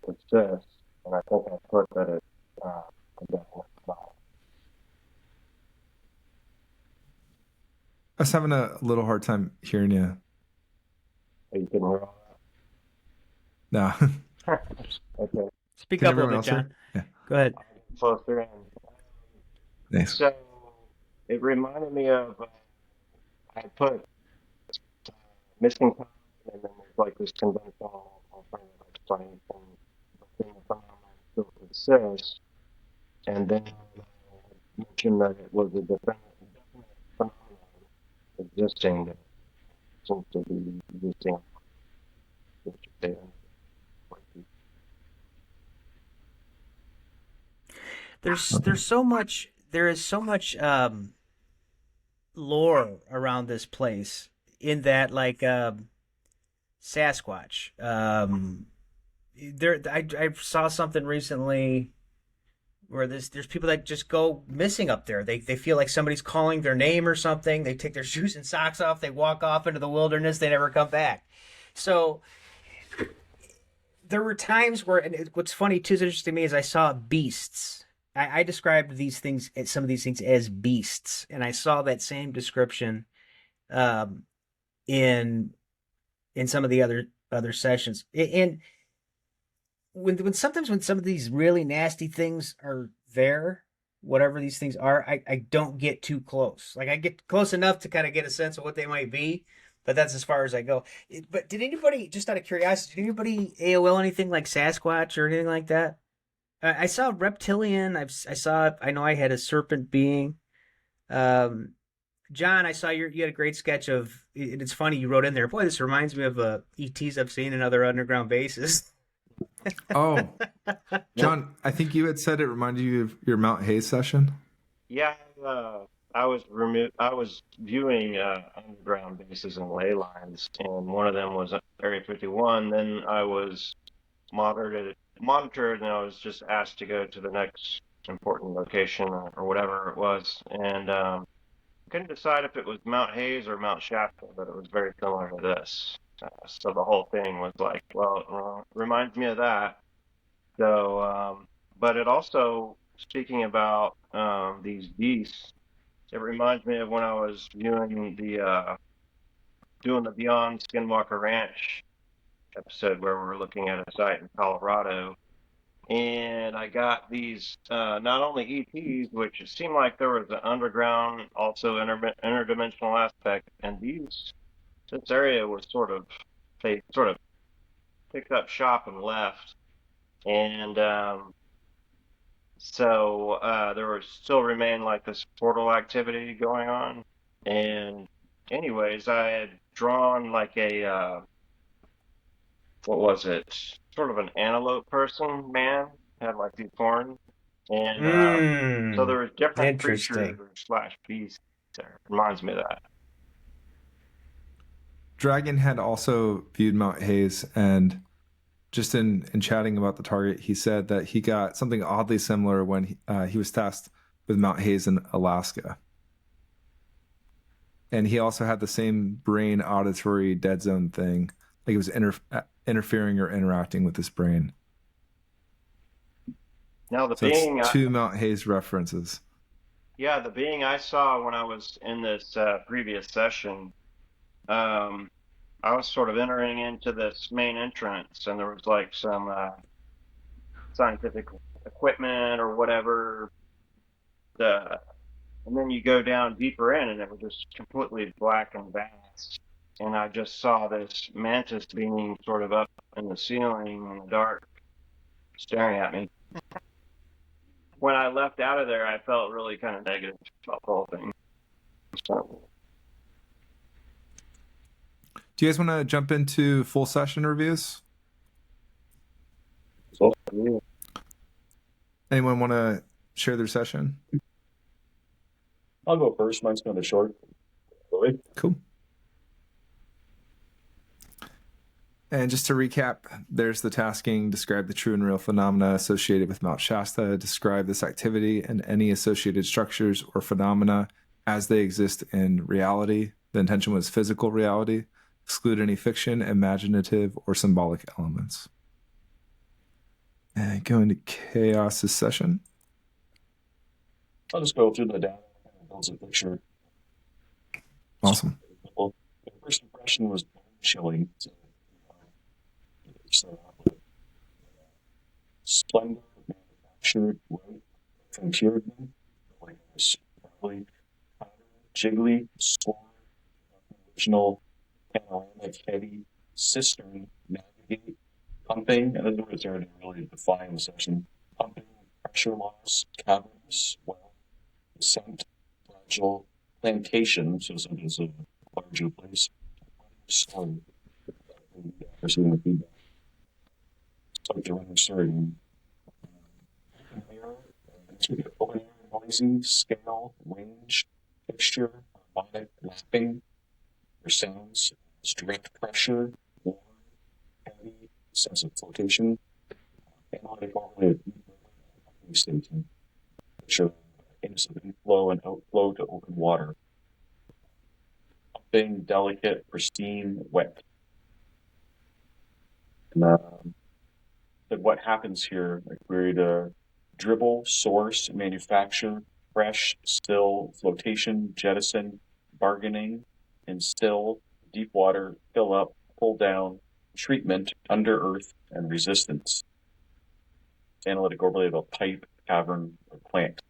it's persist, and I think I put that it's a definite sign. I was having a little hard time hearing you. You can hear all No. that? Okay. Speak Can up a little everyone bit, else hear? John. Yeah. Go ahead. I'll get closer in. Nice. So it reminded me of I put missing time, and then there's like this conventional alternative explanation, but then the phenomenon still persists, and then I mentioned that it was a definite phenomenon existing that seems to be existing. There's so much there is so much lore around this place in that like Sasquatch. I saw something recently where there's people that just go missing up there. They feel like somebody's calling their name or something. They take their shoes and socks off. They walk off into the wilderness. They never come back. So there were times where, and what's funny too, is interesting to me, is I saw beasts. I described some of these things as beasts, and I saw that same description in some of the other sessions. And when sometimes when some of these really nasty things are there, whatever these things are, I don't get too close. Like I get close enough to kind of get a sense of what they might be, but that's as far as I go. But did anybody, just out of curiosity, did anybody AOL anything like Sasquatch or anything like that? I saw reptilian. I know I had a serpent being. John, I saw you had a great sketch of. It's funny you wrote in there. Boy, this reminds me of ETs I've seen in other underground bases. Oh, John, I think you had said it reminded you of your Mount Hayes session. Yeah, I was viewing underground bases and ley lines, and one of them was Area 51. Then I was monitored, and I was just asked to go to the next important location or whatever it was, and couldn't decide if it was Mount Hayes or Mount Shasta, but it was very similar to this. So the whole thing was like, well, it reminds me of that. So, but it also, speaking about these beasts, it reminds me of when I was viewing doing the Beyond Skinwalker Ranch episode where we were looking at a site in Colorado, and I got these not only ETs, which it seemed like there was an underground, also interdimensional aspect, and this area was they sort of picked up shop and left, and so there was still remained like this portal activity going on, and anyways, I had drawn like a what was it? Sort of an antelope person, man, had like these horns, and so there was different Interesting. creatures slash beasts there. Reminds me of that. Dragon had also viewed Mount Hayes, and just in chatting about the target, he said that he got something oddly similar when he was tasked with Mount Hayes in Alaska. And he also had the same brain auditory dead zone thing. Like it was interfering or interacting with his brain. Now the So being it's two Mount Hayes references. Yeah, the being I saw when I was in this previous session, I was sort of entering into this main entrance, and there was like some scientific equipment or whatever. And then you go down deeper in, and it was just completely black and vast. And I just saw this mantis being sort of up in the ceiling in the dark, staring at me. When I left out of there, I felt really kind of negative about the whole thing. So, Do you guys want to jump into full session reviews? yeah. Anyone want to share their session? I'll go first. Mine's kind of short. Really? Cool. And just to recap, there's the tasking, describe the true and real phenomena associated with Mount Shasta, describe this activity and any associated structures or phenomena as they exist in reality. The intention was physical reality, exclude any fiction, imaginative, or symbolic elements. And going to CHAO5 Session. I'll just go through the data and build a picture. Awesome. Well, the first impression was chilling. So, splendor manufactured right from Kierden, like probably jiggly, sword, original panoramic heavy cistern navigate pumping, and this is already really define the session. Pumping, pressure loss, cavernous, well, descent, fragile, plantation, so sometimes a larger place, story, receiving the feedback. Start to running story. Open air, noisy, scale, range, texture, harmonic, lapping, or sounds, direct pressure, warm, heavy, sense of flotation, analytic overlay of staging, show innocent inflow and outflow to open water, pumping, delicate, pristine, wet. And what happens here, like we're to dribble, source, manufacture, fresh, still, flotation, jettison, bargaining, instill, deep water, fill up, pull down, treatment, under earth, and resistance. Analytic overlay of a pipe, cavern, or plant.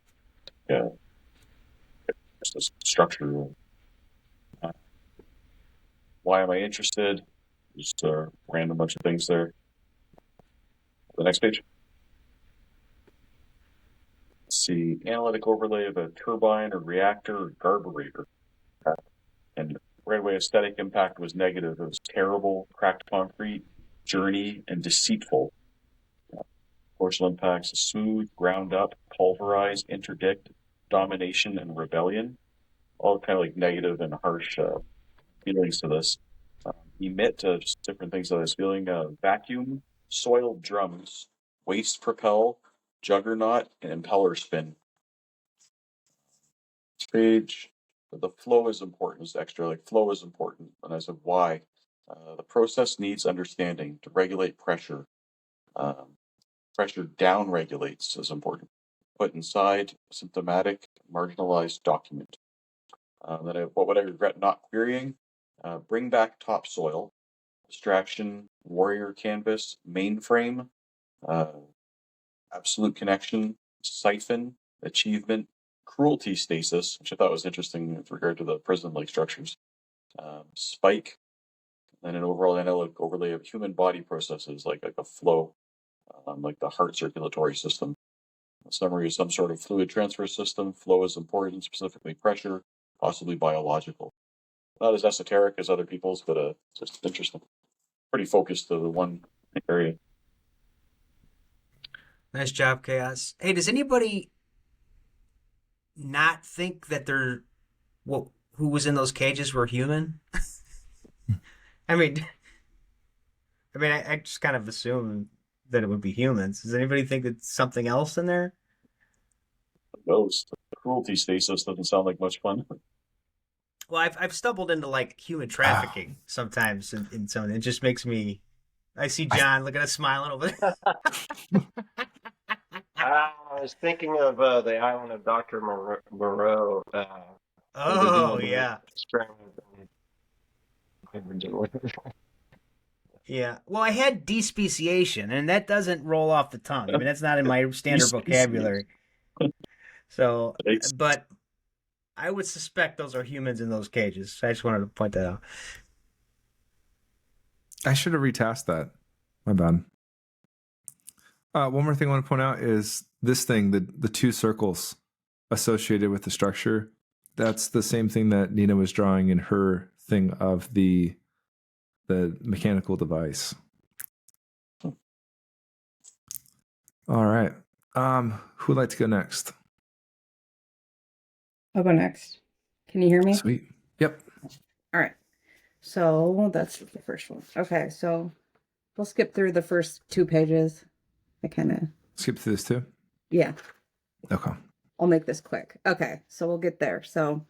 Yeah. Just a structure. Why am I interested? Just a random bunch of things there. The next page. Let's see, analytic overlay of a turbine or reactor or carburetor. And right away, aesthetic impact was negative. It was terrible, cracked concrete, journey, and deceitful. Forcial impacts: smooth, ground up, pulverized, interdict, domination, and rebellion. All kind of like negative and harsh feelings to this. Emit just different things that I was feeling. Vacuum, soiled drums, waste propel, juggernaut, and impeller spin. Page. The flow is important. It's extra like flow is important. And I said, why? The process needs understanding to regulate pressure. Pressure down regulates is important. Put inside symptomatic, marginalized document. What would I regret not querying? Bring back topsoil, distraction, warrior canvas, mainframe, absolute connection, siphon, achievement, cruelty stasis, which I thought was interesting with regard to the prison-like structures, spike, and an overall analytic overlay of human body processes like a flow, like the heart circulatory system. A summary is some sort of fluid transfer system. Flow is important, specifically pressure, possibly biological. Not as esoteric as other people's, but just interesting. Pretty focused to the one area. Nice job, Chaos. Hey, does anybody not think that who was in those cages were human? I mean, I just kind of assumed that it would be humans. Does anybody think that something else in there? Those cruelty stasis doesn't sound like much fun. Well, I've stumbled into like human trafficking sometimes in some. It just makes me. I see John. Look at us smiling over there. I was thinking of the island of Dr. Moreau. Oh, yeah. Experiment. Yeah. Well, I had despeciation, and that doesn't roll off the tongue. I mean, that's not in my standard vocabulary. So, but I would suspect those are humans in those cages. I just wanted to point that out. I should have retasked that. My bad. One more thing I want to point out is this thing, the two circles associated with the structure. That's the same thing that Nina was drawing in her thing of the mechanical device. All right. Who'd like to go next? I'll go next. Can you hear me? Sweet. Yep. All right. So that's the first one. Okay, so we'll skip through the first 2 pages. I kind of skip through this too? Yeah. Okay. I'll make this quick. Okay, so we'll get there. So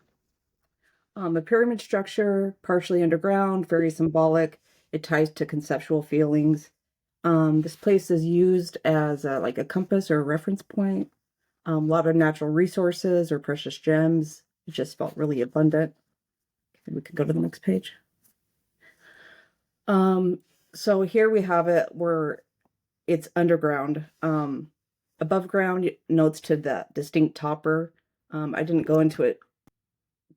a pyramid structure, partially underground, very symbolic. It ties to conceptual feelings. This place is used as like a compass or a reference point. A lot of natural resources or precious gems. It just felt really abundant. We could go to the next page. So here we have it where it's underground. Above ground notes to the distinct topper. I didn't go into it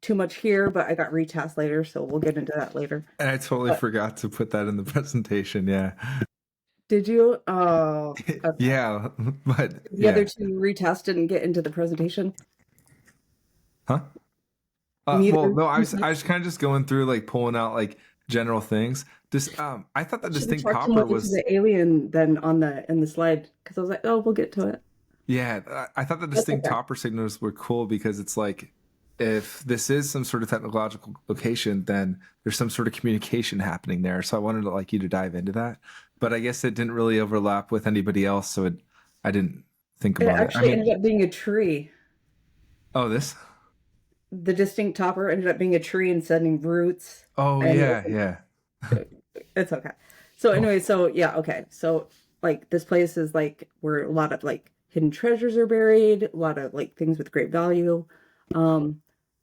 too much here, but I got retasked later, so we'll get into that later. And I totally forgot to put that in the presentation. Yeah. Did you? Oh, okay. Yeah, but The other two retasks didn't get into the presentation. Huh? Neither. Well, no, I was kind of just going through like pulling out like general things. Just I thought that distinct copper was the alien then in the slide, because I was like, oh, we'll get to it. Yeah, I thought the distinct topper signals were cool because it's like if this is some sort of technological location, then there's some sort of communication happening there. So I wanted to like you to dive into that, but I guess it didn't really overlap with anybody else, so I didn't think about it. Actually ended up being a tree. Oh, this? The distinct topper ended up being a tree and sending roots. Oh, yeah. It's okay. So anyway, so yeah, okay. So like this place is like where a lot of like hidden treasures are buried, a lot of like things with great value.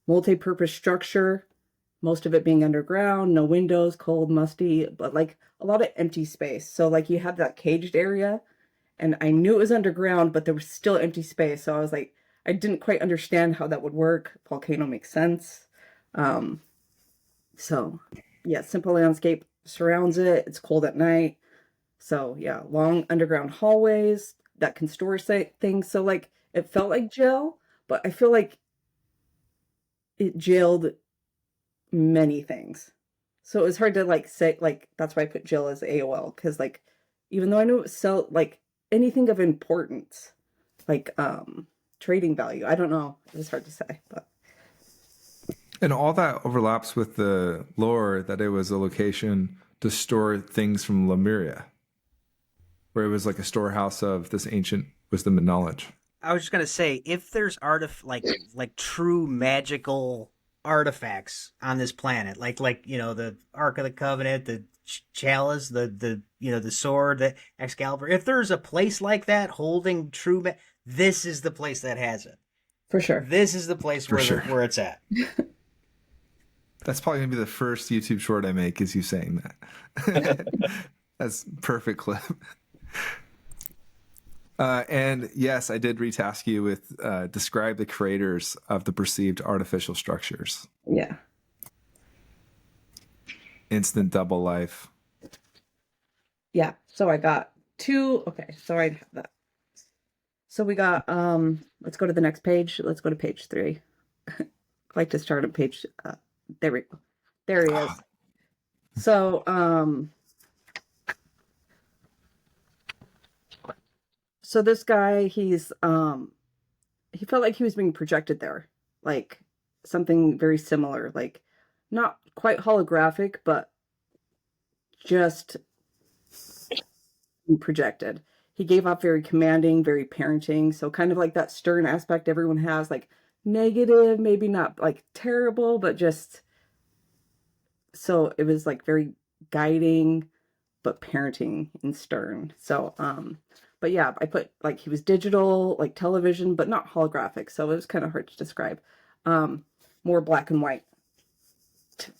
Multi-purpose structure, most of it being underground, no windows, cold, musty, but like a lot of empty space. So like you have that caged area, and I knew it was underground, but there was still empty space. So I was like, I didn't quite understand how that would work. Volcano makes sense. So yeah, simple landscape surrounds it. It's cold at night. So yeah, long underground hallways that can store things. So like it felt like jail, but I feel like it jailed many things. So it was hard to like say, like, that's why I put jail as AOL, because like even though I knew it was like anything of importance, like trading value, I don't know, it was hard to say. But and all that overlaps with the lore that it was a location to store things from Lemuria, where it was like a storehouse of this ancient wisdom and knowledge. I was just gonna say, if there's like true magical artifacts on this planet, like the Ark of the Covenant, the chalice, the the sword, the Excalibur. If there's a place like that holding true, this is the place that has it. For sure. This is the place where it's at. That's probably gonna be the first YouTube short I make, is you saying that. That's perfect clip. And yes, I did retask you with describe the creators of the perceived artificial structures. Yeah. Instant double life. Yeah. So I got two. Okay. So I have that. So we got, let's go to the next page. Let's go to page 3. I like to start at page, there we go. There he is. So, so this guy, he's, he felt like he was being projected there, like something very similar, like not quite holographic, but just projected. He gave off very commanding, very parenting. So kind of like that stern aspect everyone has, like negative, maybe not like terrible, but just, so it was like very guiding, but parenting and stern. So, but yeah, I put like he was digital, like television, but not holographic. So it was kind of hard to describe. More black and white.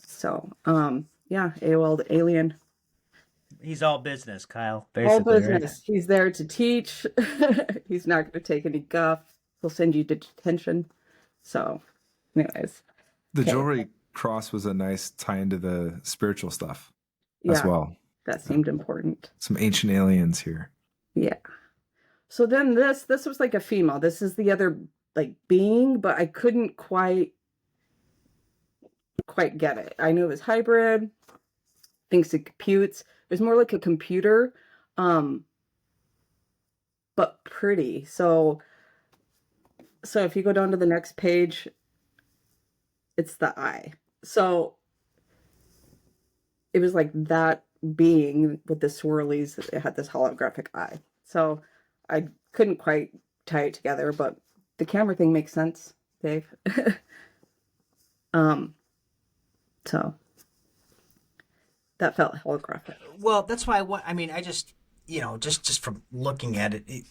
So, yeah, AOL the alien. He's all business, Kyle. Basically, all business. Right? He's there to teach. He's not going to take any guff. He'll send you to detention. So, anyways. The jewelry cross was a nice tie into the spiritual stuff as well. That seemed important. Some ancient aliens here. Yeah. So then this was like a female. This is the other like being, but I couldn't quite get it. I knew it was hybrid. Thinks it computes. It was more like a computer, but pretty. So if you go down to the next page, it's the eye. So it was like that being with the swirlies. It had this holographic eye. So I couldn't quite tie it together, but the camera thing makes sense, Dave. So that felt holographic. Well, that's why I mean, just from looking at it,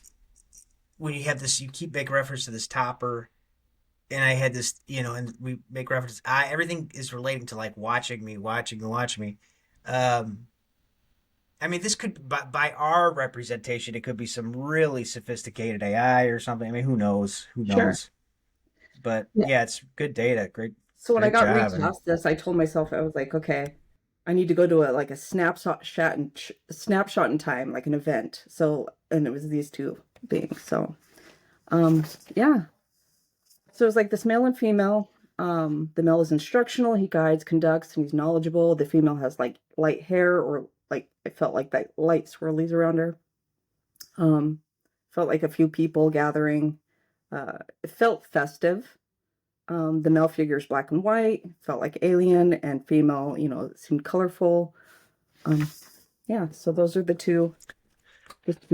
when you have this, you keep making reference to this topper, and I had this, and we make reference. Everything is relating to like watching me, watching me. Um, I mean, this could, by our representation, it could be some really sophisticated AI or something. I mean, who knows? Who Sure. knows? But Yeah. yeah, it's good data. Great, So when I great got job. And recast this, I told myself, I was like, okay, I need to go to a snapshot in time, like an event. So, and it was these two beings. So, um, yeah. So it was like this male and female. The male is instructional, he guides, conducts, and he's knowledgeable. The female has like light hair, or like it felt like that light swirlies around her. Um, Felt like a few people gathering. It felt festive. The male figure is black and white, felt like alien, and female, seemed colorful. Yeah, so those are the two.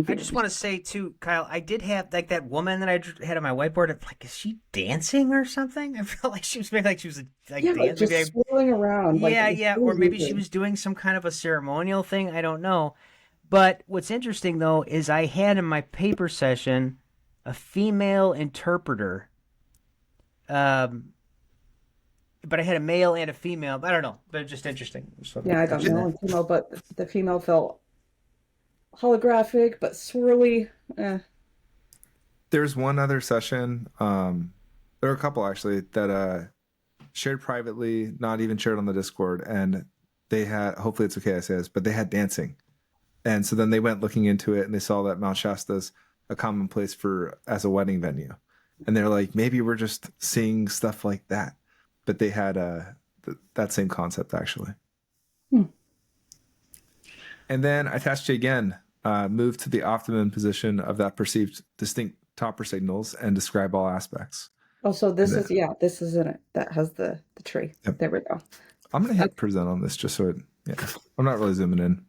I just want to say too, Kyle, I did have like that woman that I had on my whiteboard. Like, is she dancing or something? I felt like she was maybe like she was like yeah, dancing. just swirling around. Yeah, Like, yeah, or maybe she was doing some kind of a ceremonial thing. I don't know. But what's interesting though is I had in my paper session a female interpreter. But I had a male and a female. I don't know, but it's just interesting. Yeah, I don't know, female, but the female felt holographic but swirly. There's one other session. There are a couple actually that shared privately, not even shared on the Discord, and they had. Hopefully, it's okay I say this, but they had dancing, and so then they went looking into it, and they saw that Mount Shasta's a common place for as a wedding venue, and they're like, maybe we're just seeing stuff like that, but they had that same concept actually. And then I tasked you again. Move to the optimum position of that perceived distinct topper signals and describe all aspects. Oh, so this is in it. That has the tree. Yep. There we go. I'm going to hit present on this just so I'm not really zooming in.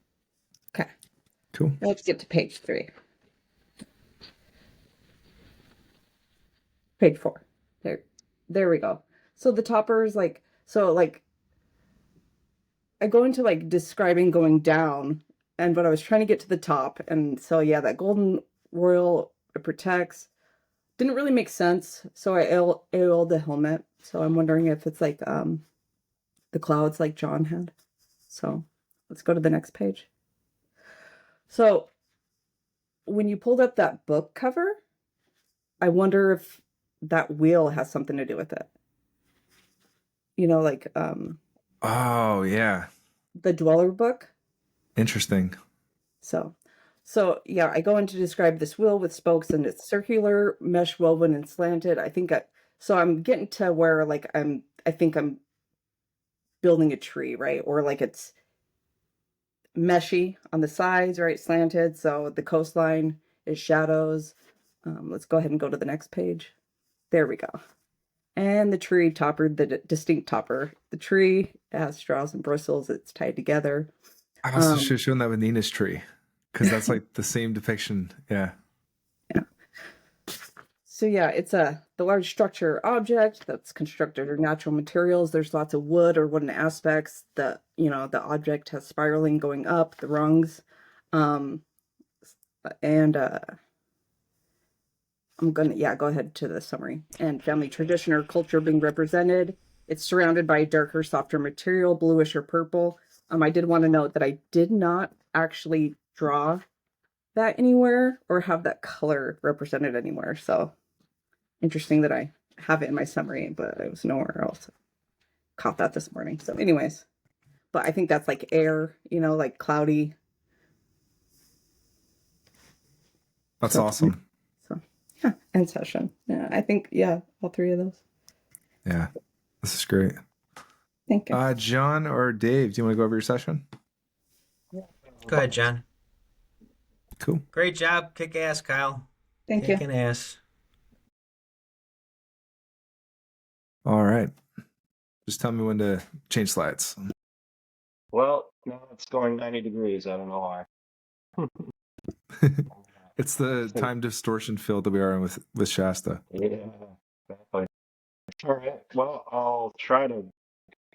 Okay. Cool. Let's get to page 3. Page 4. There we go. So the topper is like, I go into like describing going down, but I was trying to get to the top. And so, yeah, that golden royal, it protects. Didn't really make sense. So I AO'd the helmet. So I'm wondering if it's like the clouds like John had. So let's go to the next page. So when you pulled up that book cover, I wonder if that wheel has something to do with it. Like oh yeah, the Dweller book. Interesting. So yeah, I go in to describe this wheel with spokes, and it's circular, mesh woven, and slanted. So I'm getting to where like I think I'm building a tree, right? Or like it's meshy on the sides, right? Slanted. So the coastline is shadows. Let's go ahead and go to the next page. There we go. And the tree topper, the distinct topper. The tree has straws and bristles. It's tied together. I also should have shown that with Nina's tree, because that's like the same depiction. Yeah. Yeah. So yeah, it's the large structure object that's constructed of natural materials. There's lots of wood or wooden aspects. The object has spiraling going up, the rungs. I'm going to, go ahead to the summary. And family tradition or culture being represented. It's surrounded by a darker, softer material, bluish or purple. I did want to note that I did not actually draw that anywhere or have that color represented anywhere. So interesting that I have it in my summary, but it was nowhere else. Caught that this morning. So anyways, but I think that's like air, like cloudy. That's awesome. Yeah, end session. Yeah, I think, all 3 of those. Yeah, this is great. Thank you. John or Dave, do you want to go over your session? Go ahead, John. Cool. Great job. Kick ass, Kyle. Thank you. Kicking ass. All right. Just tell me when to change slides. Well, now it's going 90 degrees. I don't know why. It's the time distortion field that we are in with Shasta. Yeah, exactly. All right. Well, I'll try to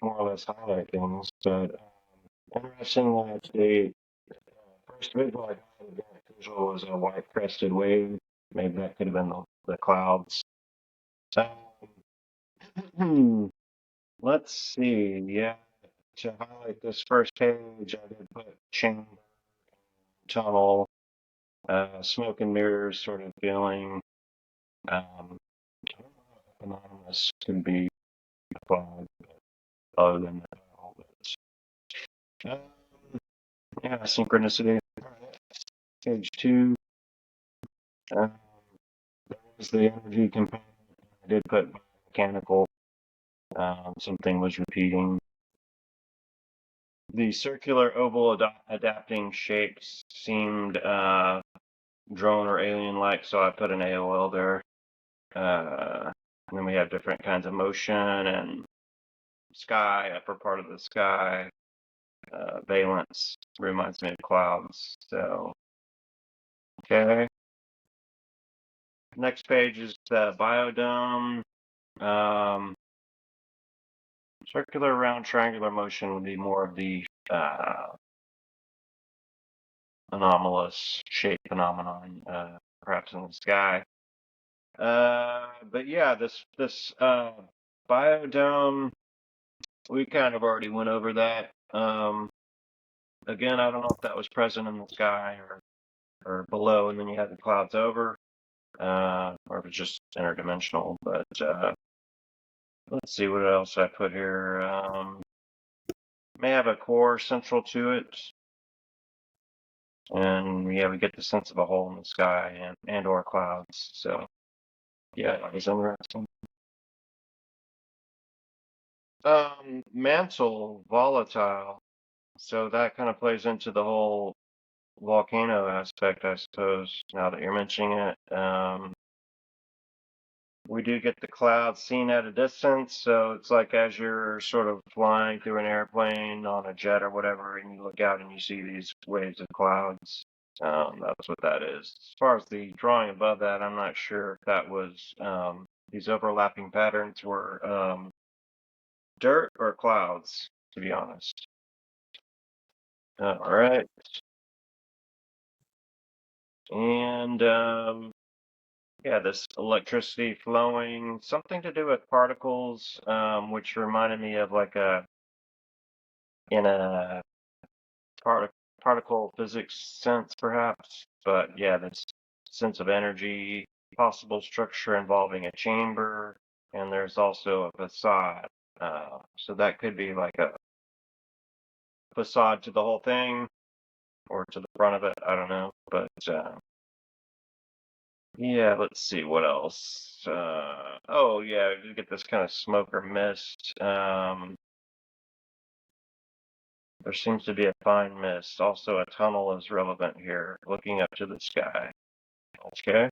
more or less highlight things, but interesting that the first visual I got, again, visual was a white crested wave. Maybe that could have been the clouds. Let's see. Yeah, to highlight this first page, I did put chamber, tunnel, smoke and mirrors sort of feeling. I don't know if anonymous can be applied, but other than that, all this. Yeah, synchronicity. All right. Page 2. There was the energy component. I did put mechanical. Something was repeating. The circular oval adapting shapes seemed drone or alien-like, so I put an AOL there. And then we have different kinds of motion and sky, upper part of the sky. Valence reminds me of clouds. So, okay. Next page is the biodome. Circular, round, triangular motion would be more of the anomalous shape phenomenon, perhaps in the sky. But yeah, this biodome, we kind of already went over that. Again, I don't know if that was present in the sky or below, and then you had the clouds over, or if it's just interdimensional. But let's see what else I put here. May have a core central to it. And yeah, we get the sense of a hole in the sky and or clouds. So yeah, that was interesting. Mantle, volatile. So that kind of plays into the whole volcano aspect, I suppose, now that you're mentioning it. We do get the clouds seen at a distance, so it's like as you're sort of flying through an airplane on a jet or whatever, and you look out and you see these waves of clouds. That's what that is. As far as the drawing above that, I'm not sure if that was these overlapping patterns were dirt or clouds, to be honest. All right. And yeah, this electricity flowing, something to do with particles, which reminded me of like in a particle physics sense, perhaps. But yeah, this sense of energy, possible structure involving a chamber, and there's also a facade. So that could be like a facade to the whole thing, or to the front of it. I don't know, but yeah, let's see what else. Oh yeah, you get this kind of smoke or mist. There seems to be a fine mist. Also, a tunnel is relevant here, looking up to the sky. Okay.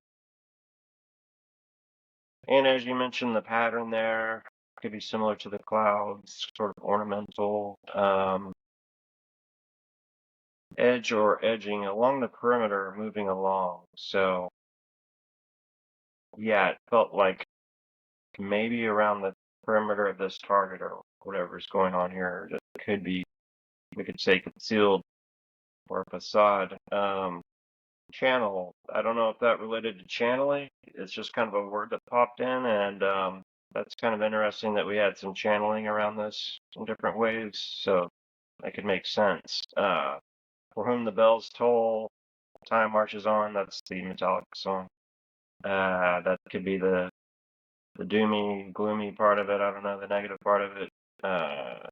And as you mentioned, the pattern there could be similar to the clouds, sort of ornamental. Edge or edging along the perimeter, moving along. So, yeah, it felt like maybe around the perimeter of this target or whatever's going on here, that could be, we could say, concealed or facade. Channel, I don't know if that related to channeling. It's just kind of a word that popped in, and that's kind of interesting that we had some channeling around this in different ways, so that could make sense. For whom the bells toll, time marches on. That's the Metallica song. That could be the doomy, gloomy part of it. I don't know, the negative part of it. A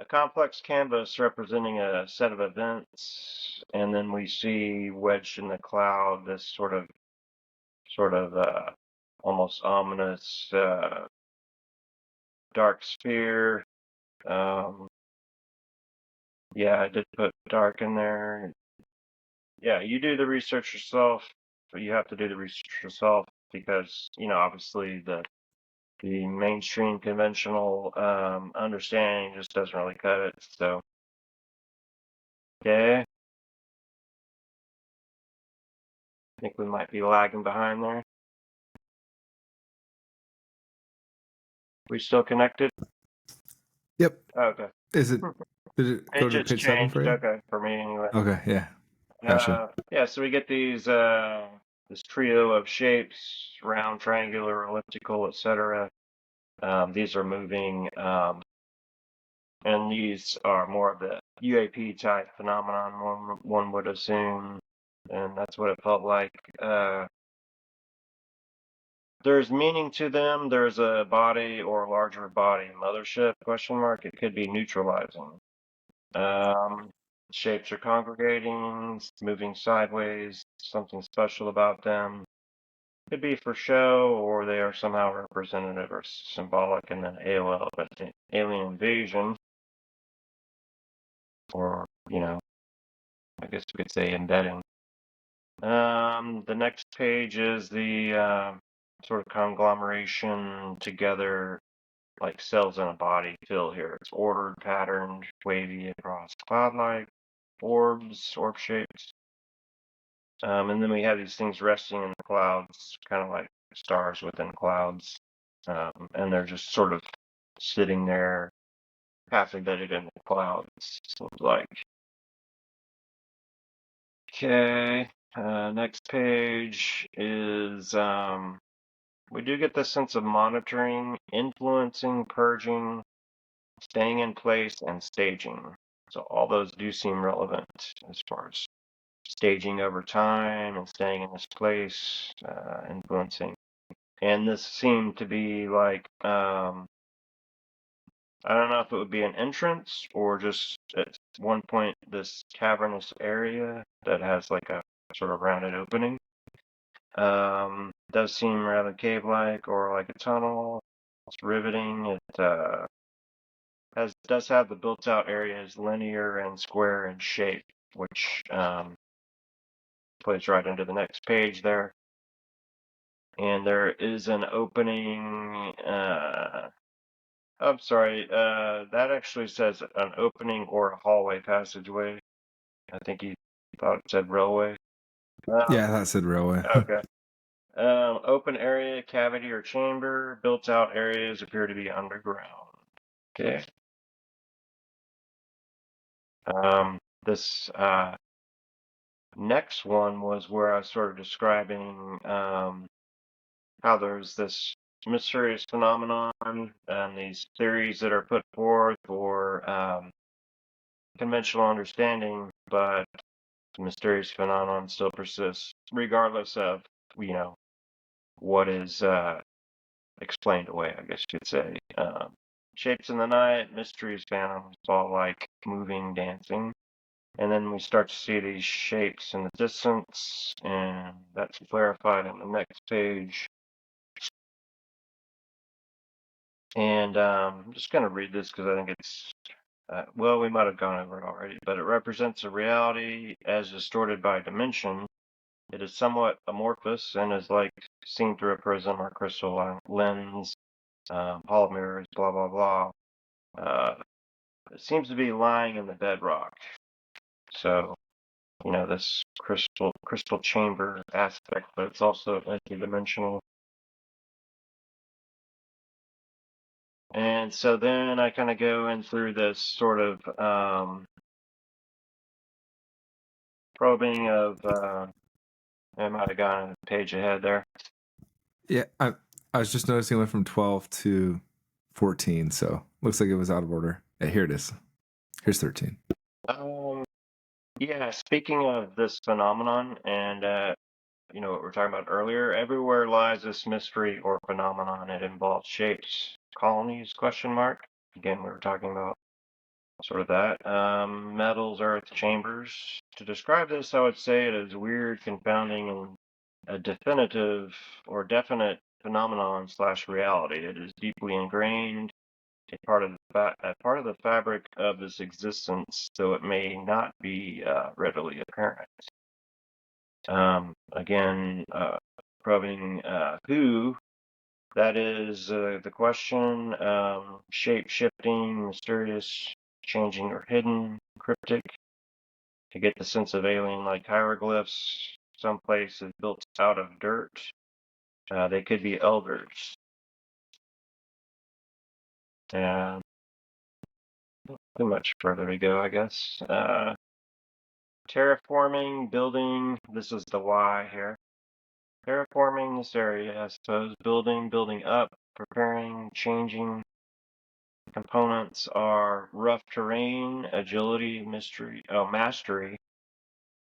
complex canvas representing a set of events, and then we see wedged in the cloud this sort of almost ominous dark sphere. Yeah, I did put dark in there. Yeah, you do the research yourself, but you have to do the research yourself because, obviously the mainstream conventional understanding just doesn't really cut it. So, okay. I think we might be lagging behind there. We still connected? Yep. Okay. Did it go to just page 7 changed. for you? Okay, for me anyway. Okay, yeah. Gotcha. Yeah, so we get these this trio of shapes: round, triangular, elliptical, etc. These are moving, and these are more of the UAP type phenomenon, one would assume, and that's what it felt like. There's meaning to them. There's a body or larger body mothership, question mark. It could be neutralizing. Shapes are congregating, moving sideways, something special about them. Could be for show, or they are somehow representative or symbolic in an AOL, but alien invasion, or, I guess we could say embedding. The next page is the sort of conglomeration together, like cells in a body feel here. It's ordered, patterned, wavy across cloud-like orbs, orb shapes. And then we have these things resting in the clouds, kind of like stars within clouds. And they're just sort of sitting there, half embedded in the clouds, seems like. Okay, next page is we do get this sense of monitoring, influencing, purging, staying in place, and staging. So all those do seem relevant as far as staging over time and staying in this place, influencing. And this seemed to be like, I don't know if it would be an entrance or just at one point this cavernous area that has like a sort of rounded opening. Does seem rather cave-like or like a tunnel. It's riveting. It does have the built-out areas linear and square in shape, which plays right into the next page there. And there is an opening. I'm sorry. That actually says an opening or a hallway passageway. I think he thought it said railway. Yeah, that said railway. Okay. Open area, cavity, or chamber. Built-out areas appear to be underground. Okay. This next one was where I was sort of describing how there's this mysterious phenomenon and these theories that are put forth or conventional understanding, but the mysterious phenomenon still persists, regardless of, what is explained away, I guess you could say. Shapes in the night, mysteries, phantoms, all like moving, dancing. And then we start to see these shapes in the distance, and that's clarified on the next page. And I'm just going to read this because I think it's, we might have gone over it already, but it represents a reality as distorted by dimension. It is somewhat amorphous and is like seen through a prism or crystal lens, polymers, blah, blah, blah. It seems to be lying in the bedrock. So, this crystal chamber aspect, but it's also multi-dimensional. And so then I kind of go in through this sort of probing of, I might have gone a page ahead there. Yeah, I was just noticing it went from 12 to 14, so looks like it was out of order. Yeah, here it is. Here's 13. Yeah, speaking of this phenomenon and, what we were talking about earlier, everywhere lies this mystery or phenomenon. It involves shapes, colonies, question mark. Again, we were talking about sort of that. Metals, earth, chambers. To describe this, I would say it is weird, confounding, and a definitive or definite phenomenon / reality. It is deeply ingrained, a part of the fabric of this existence, though it may not be readily apparent. Again, probing who. That is the question. Shape shifting, mysterious, changing, or hidden, cryptic. To get the sense of alien-like hieroglyphs, some places built out of dirt. They could be elders. Not too much further to go, I guess. terraforming, building. This is the Y here. Terraforming this area, I suppose. Building up, preparing, changing. Components are rough terrain, agility, mastery,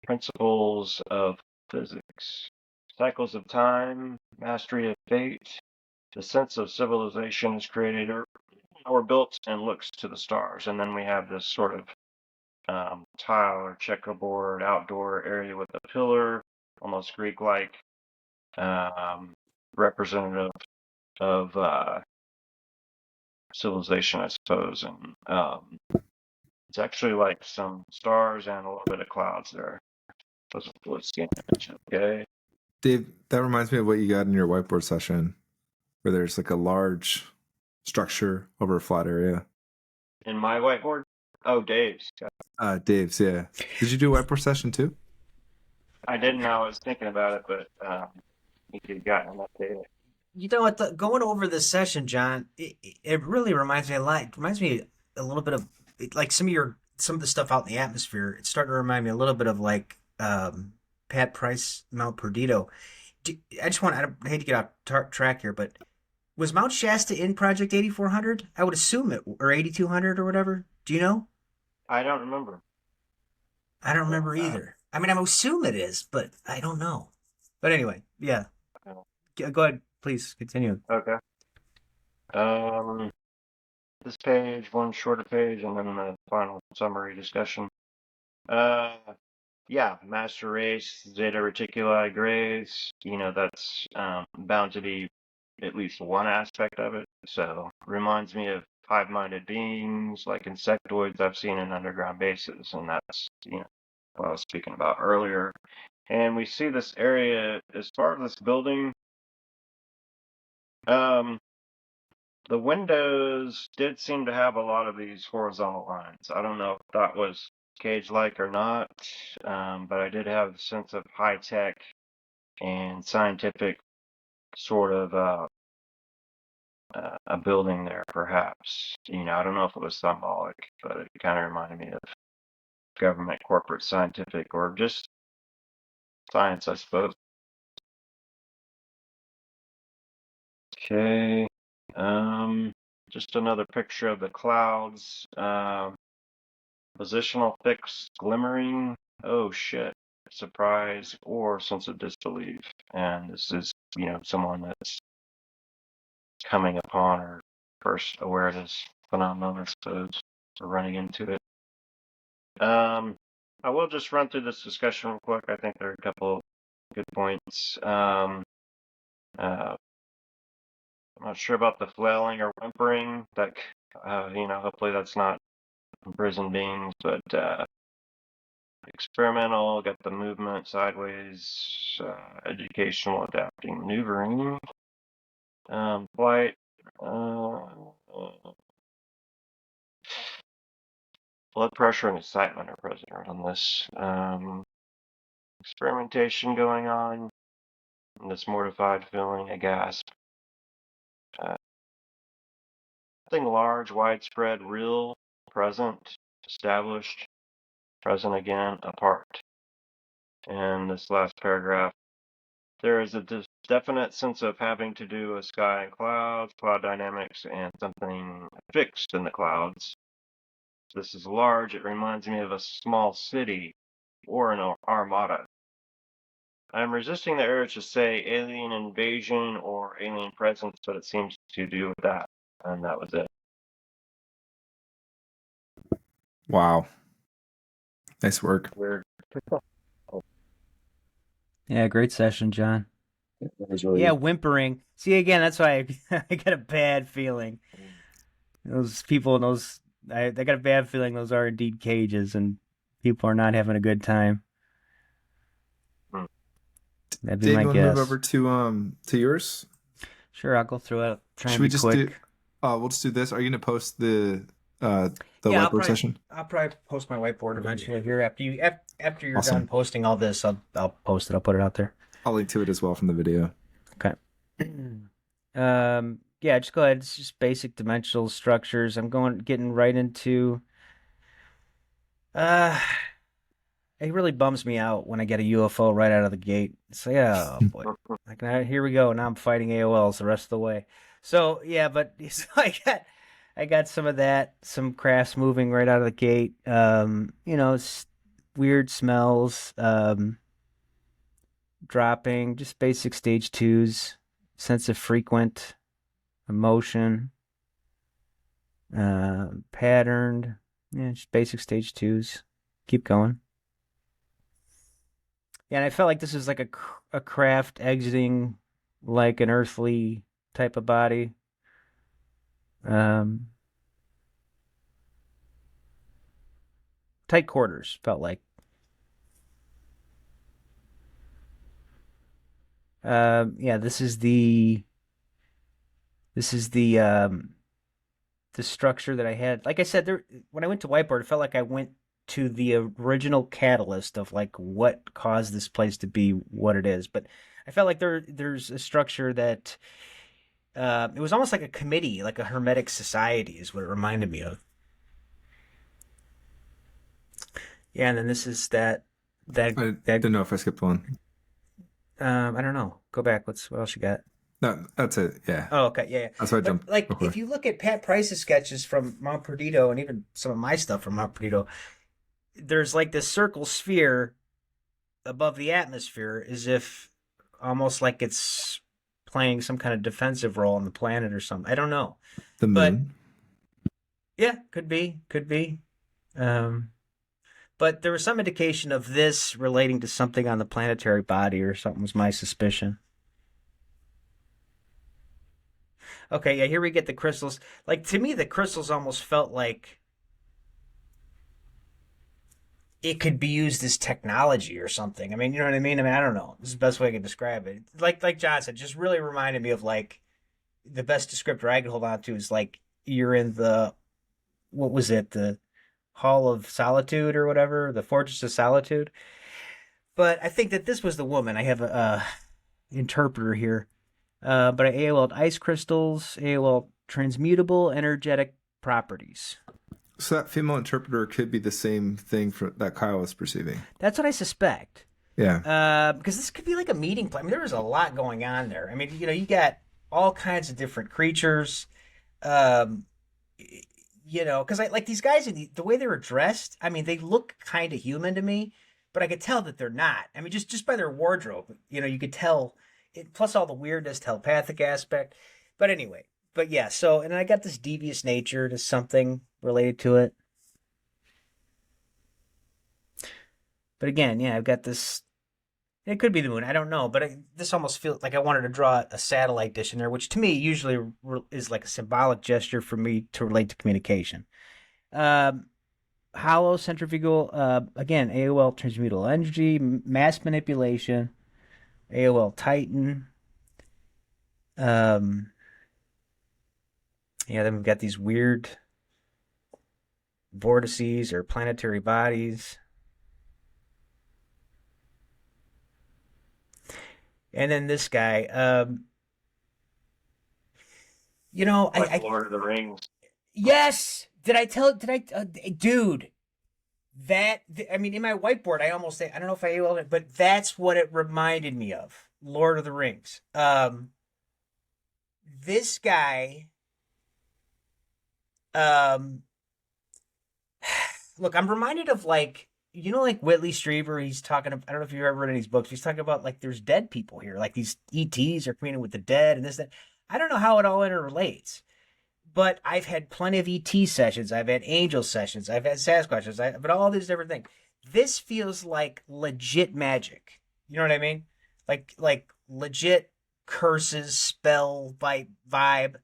principles of physics, cycles of time, mastery of fate. The sense of civilization is created or built and looks to the stars. And then we have this sort of tile or checkerboard outdoor area with a pillar, almost Greek-like, representative of civilization, I suppose. And it's actually like some stars and a little bit of clouds there. Those are full scan image. Okay. Dave, that reminds me of what you got in your whiteboard session, where there's like a large structure over a flat area. In my whiteboard? Oh, Dave's. Dave's, yeah. Did you do a whiteboard session too? I didn't know. I was thinking about it, but you could have gotten enough data. You know what? Going over this session, John, it really reminds me a lot. It reminds me a little bit of like some of the stuff out in the atmosphere. It's starting to remind me a little bit of like Pat Price, Mount Perdido. I hate to get off track here, but was Mount Shasta in Project 8400? I would assume it, or 8200 or whatever. Do you know? I don't remember. I don't remember either. I mean, I assume it is, but I don't know. But anyway, yeah. Go ahead, please continue. Okay. This page, one shorter page, and then the final summary discussion. Yeah, master race, Zeta Reticuli Grays. That's bound to be at least one aspect of it. So reminds me of hive-minded beings like insectoids I've seen in underground bases, and that's what I was speaking about earlier. And we see this area as part of this building. The windows did seem to have a lot of these horizontal lines. I don't know if that was cage-like or not, but I did have a sense of high-tech and scientific sort of a building there, perhaps. I don't know if it was symbolic, but it kind of reminded me of government, corporate, scientific, or just science, I suppose. Okay. Just another picture of the clouds. Positional fix, glimmering. Oh shit. Surprise or sense of disbelief. And this is, someone that's coming upon or first aware of this phenomenon, I suppose, or running into it. I will just run through this discussion real quick. I think there are a couple good points. I'm not sure about the flailing or whimpering. That, hopefully that's not imprisoned beings, but experimental, got the movement sideways, educational, adapting, maneuvering, flight, blood pressure and excitement are present on this. Experimentation going on, and this mortified feeling, a gasp. Nothing large, widespread, real, present, established, present again, apart. And this last paragraph, there is a definite sense of having to do with sky and clouds, cloud dynamics, and something fixed in the clouds. This is large. It reminds me of a small city or an armada. I'm resisting the urge to say alien invasion or alien presence, but it seems to do with that. And that was it. Wow. Nice work. Weird. Yeah, great session, John. That was really Yeah, whimpering. See, again, that's why I got a bad feeling. Those people in those, I got a bad feeling those are indeed cages, and people are not having a good time. That'd be Dave, my you want to guess. move over to yours? Sure, I'll go through it. Try Should and we be just quick. do? We'll just do this. Are you going to post the Yeah, whiteboard session? I'll probably post my whiteboard eventually here after you're Awesome. done posting all this. I'll post it. I'll put it out there. I'll link to it as well from the video. Okay. Yeah, just go ahead. It's just basic dimensional structures. I'm getting right into it really bums me out when I get a UFO right out of the gate. It's like, oh boy, like now, here we go. Now I'm fighting AOLs the rest of the way. So yeah, but so I got some of that, some crafts moving right out of the gate. Weird smells, dropping, just basic stage twos, sense of frequent emotion, patterned, yeah, just basic stage twos. Keep going. Yeah, and I felt like this was like a craft exiting like an earthly type of body. Um, Tight quarters felt like. Yeah, this is the structure that I had. Like I said, there when I went to whiteboard, it felt like I went to the original catalyst of like what caused this place to be what it is. But I felt like there's a structure that it was almost like a committee, like a hermetic society, is what it reminded me of. Yeah, and then this is that I didn't know if I skipped one. I don't know. Go back. What else you got? No, that's it. Yeah. Oh, okay, yeah. That's why I jumped. But like, before. if you look at Pat Price's sketches from Mount Perdido, and even some of my stuff from Mount Perdido, there's like this circle sphere above the atmosphere, as if almost like it's playing some kind of defensive role on the planet or something. I don't know. The moon. Yeah, could be. But there was some indication of this relating to something on the planetary body or something, was my suspicion. Okay, yeah, here we get the crystals. Like, to me, the crystals almost felt like it could be used as technology or something. I mean, you know what I mean? I don't know. This is the best way I can describe it. Like John said, just really reminded me of, like, the best descriptor I could hold on to is, like, you're in what was it? The Hall of Solitude or whatever, the Fortress of Solitude. But I think that this was the woman. I have a interpreter here. But I AOL'd ice crystals, AOL transmutable energetic properties. So that female interpreter could be the same thing that Kyle was perceiving. That's what I suspect. Yeah. Because this could be like a meeting place. I mean, there was a lot going on there. I mean, you got all kinds of different creatures. Because like these guys, the way they were dressed, I mean, they look kind of human to me, but I could tell that they're not. I mean, just by their wardrobe, you could tell. Plus all the weirdness, telepathic aspect. But anyway, yeah, so, and I got this devious nature to something related to it. But again, yeah, I've got this. It could be the moon. I don't know. But this almost feels like I wanted to draw a satellite dish in there, which to me usually is like a symbolic gesture for me to relate to communication. Hollow centrifugal, again, AOL transmutable energy, mass manipulation, AOL Titan. Yeah, then we've got these weird vortices or planetary bodies. And then this guy, Like Lord of the Rings. Yes! Dude, I mean, in my whiteboard, I almost say, I don't know if I AOL'd it, but that's what it reminded me of. Lord of the Rings. This guy, look, I'm reminded of like Whitley Strieber, he's talking, I don't know if you've ever read any of his books, he's talking about like there's dead people here, like these ETs are communicating with the dead and this, that. I don't know how it all interrelates, but I've had plenty of ET sessions, I've had angel sessions, I've had Sasquatches, but all these different things. This feels like legit magic. You know what I mean? Like legit curses, spell, vibe.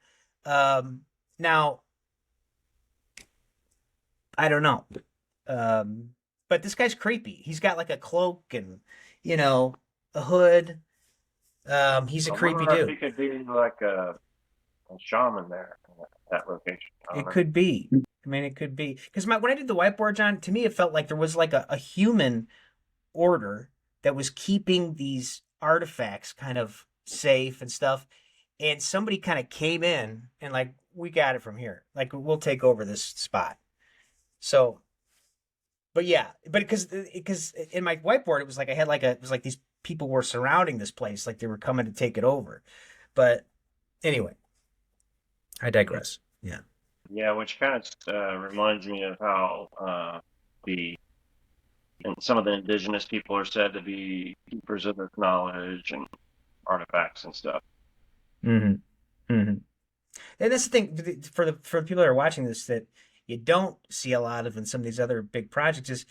Now, I don't know. But this guy's creepy. He's got like a cloak and, a hood. He's a creepy dude. He could be like a shaman there in that location. It could be. I mean, it could be. Because when I did the whiteboard, John, to me, it felt like there was like a human order that was keeping these artifacts kind of safe and stuff. And somebody kind of came in and like, we got it from here. Like, we'll take over this spot. So but yeah, but because in my whiteboard it was like I had it was like these people were surrounding this place, like they were coming to take it over. But anyway, I digress. Yeah. Yeah, which kind of reminds me of how the and some of the indigenous people are said to be keepers of this knowledge and artifacts and stuff. Mm-hmm. Mm-hmm. And that's the thing for the people that are watching this that you don't see a lot of in some of these other big projects is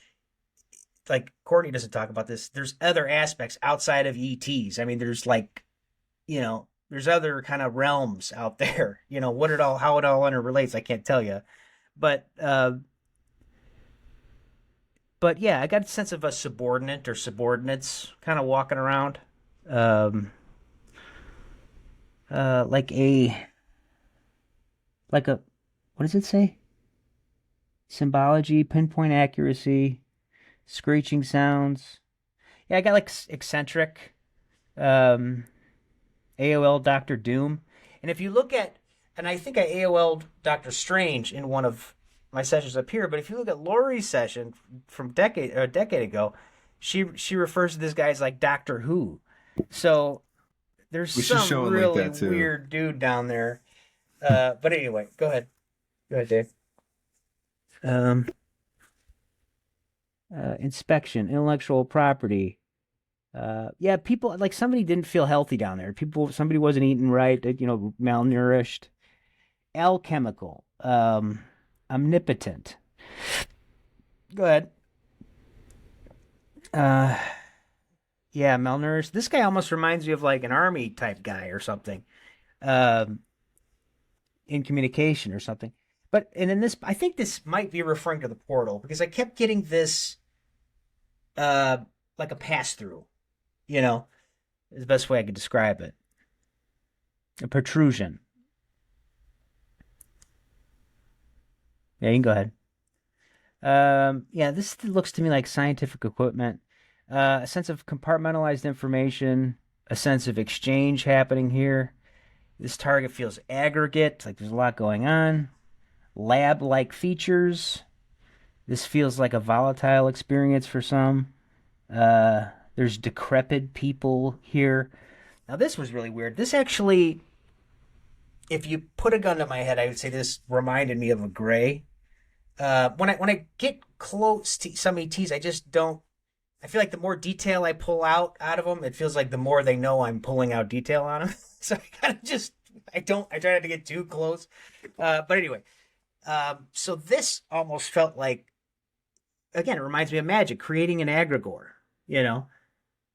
like Courtney doesn't talk about this. There's other aspects outside of ETs. I mean, there's like, there's other kind of realms out there. How it all interrelates, I can't tell you. But yeah, I got a sense of a subordinate or subordinates kind of walking around, like a what does it say? Symbology, pinpoint accuracy, screeching sounds. Yeah, I got like eccentric, AOL Doctor Doom, and if you look at, and I think I AOL'd Doctor Strange in one of my sessions up here, but if you look at Lori's session from a decade ago, she refers to this guy as like Doctor Who. So there's some really weird dude down there. But anyway, go ahead, Dave. Inspection, intellectual property. Yeah, people like somebody didn't feel healthy down there. Somebody wasn't eating right, malnourished. Alchemical, omnipotent. Go ahead. Yeah, malnourished. This guy almost reminds me of like an army type guy or something. In communication or something. But and in this, I think this might be referring to the portal because I kept getting this, like a pass through. Is the best way I could describe it. A protrusion. Yeah, you can go ahead. Yeah, this looks to me like scientific equipment. A sense of compartmentalized information, a sense of exchange happening here. This target feels aggregate, like there's a lot going on. Lab-like features. This feels like a volatile experience for some. There's decrepit people here. Now this was really weird. This actually, if you put a gun to my head, I would say this reminded me of a gray. When I get close to some ETs, I just don't. I feel like the more detail I pull out of them, it feels like the more they know I'm pulling out detail on them. So I kind of I try not to get too close. But anyway, so this almost felt like, again, it reminds me of magic, creating an egregore,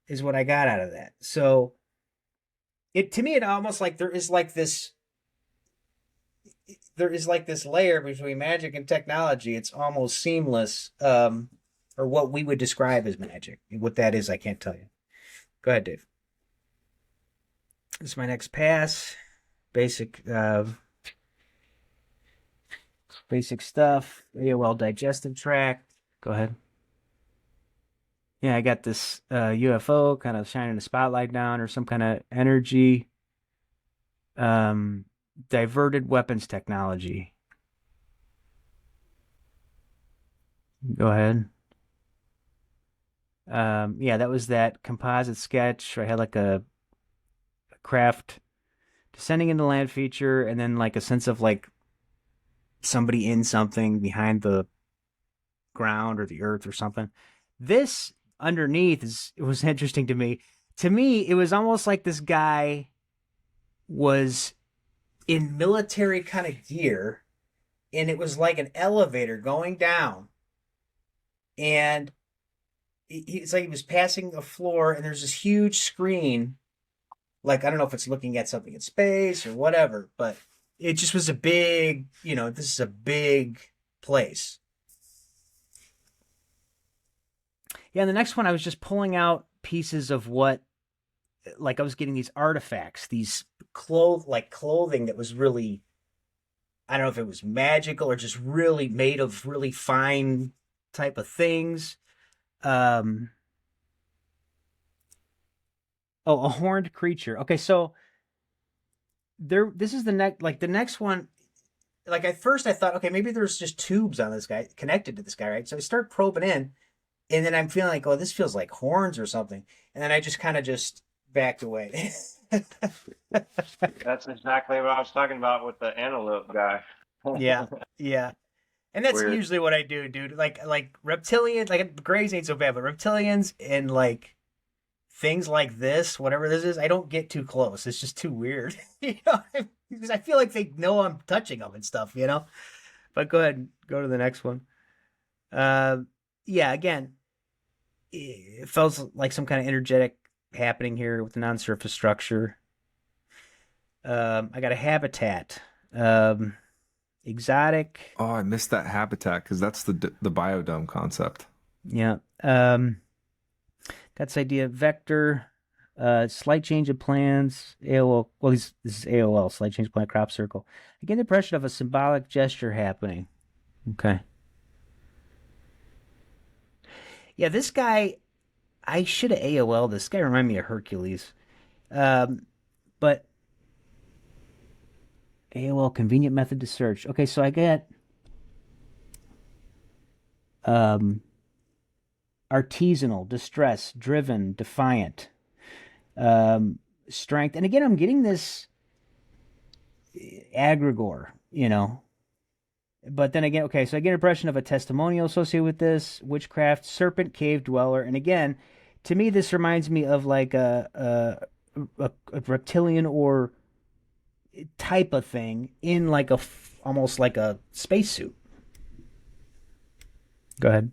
is what I got out of that. So to me, it almost like there is like this layer between magic and technology. It's almost seamless, or what we would describe as magic. What that is, I can't tell you. Go ahead, Dave. This is my next pass. Basic stuff. AOL digestive tract. Go ahead. Yeah, I got this UFO kind of shining a spotlight down, or some kind of energy. Diverted weapons technology. Go ahead. Yeah, that was that composite sketch. I had like a craft descending into land feature, and then like a sense of like somebody in something behind the ground or the earth or something. This underneath it was interesting to me. To me, it was almost like this guy was in military kind of gear, and it was like an elevator going down, and it's like he was passing a floor, and there's this huge screen. Like, I don't know if it's looking at something in space or whatever, but it just was a big, this is a big place. Yeah, and the next one, I was just pulling out pieces of what, like I was getting these artifacts, these clothing that was really, I don't know if it was magical or just really made of really fine type of things. Oh, a horned creature. Okay, so this is the next one. like at first I thought, okay, maybe there's just tubes on this guy connected to this guy, right? So I start probing in, and then I'm feeling like, oh, this feels like horns or something, and then I just kind of just backed away. That's exactly what I was talking about with the antelope guy. Yeah, yeah. And that's Weird. usually what I do, dude. Like reptilians, like grays ain't so bad, but reptilians and like things like this, whatever this is, I don't get too close. It's just too weird. Because I feel like they know I'm touching them and stuff. But go ahead and go to the next one. Yeah, again, it felt like some kind of energetic happening here with the non-surface structure. I got a habitat. Exotic. Oh, I missed that habitat because that's the biodome concept. Yeah. Got this idea. Vector. Slight change of plans. AOL. Well, this is AOL. Slight change of plan. Crop circle. I get the impression of a symbolic gesture happening. Okay. Yeah, this guy. I should have AOL. This guy reminded me of Hercules. But AOL convenient method to search. Okay, so I get artisanal, distress, driven, defiant, strength. And again, I'm getting this egregore, But then again, okay, so I get an impression of a testimonial associated with this, witchcraft, serpent, cave dweller. And again, to me, this reminds me of like a reptilian or type of thing in like almost like a spacesuit. Go ahead.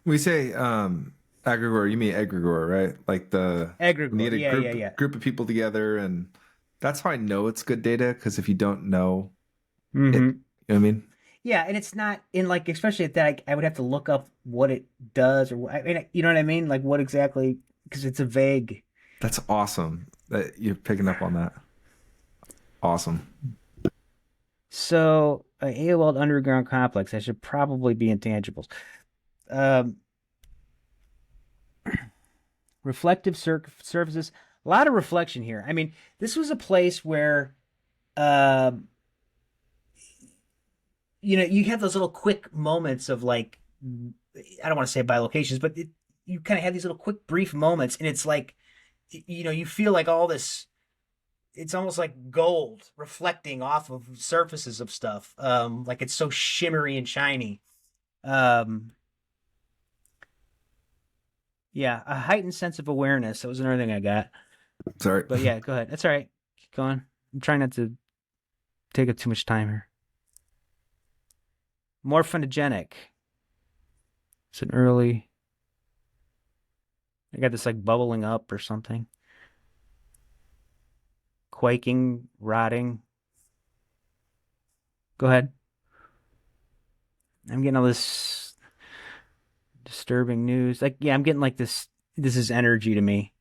We say egregore, you mean egregore, right? Like the Egregore, need a yeah. group of people together, and that's how I know it's good data, because if you don't know it, Mm-hmm. you know what I mean? Yeah, and it's not in like, especially at that, I would have to look up what it does, or I mean, you know what I mean? Like what exactly, because it's a vague. That's awesome that you're picking up on that. Awesome. So, AOL underground complex, that should probably be intangibles. Reflective surfaces, a lot of reflection here. I mean, this was a place where, you have those little quick moments of like, I don't want to say bilocations, but you kind of have these little quick brief moments, and it's like, you feel like all this, it's almost like gold reflecting off of surfaces of stuff. Like it's so shimmery and shiny. Yeah, a heightened sense of awareness. That was another thing I got. Sorry. But yeah, go ahead. That's all right. Keep going. I'm trying not to take up too much time here. More photogenic. It's an early. I got this like bubbling up or something. Quaking, rotting. Go ahead. I'm getting all this disturbing news. Like, yeah, I'm getting like this. This is energy to me.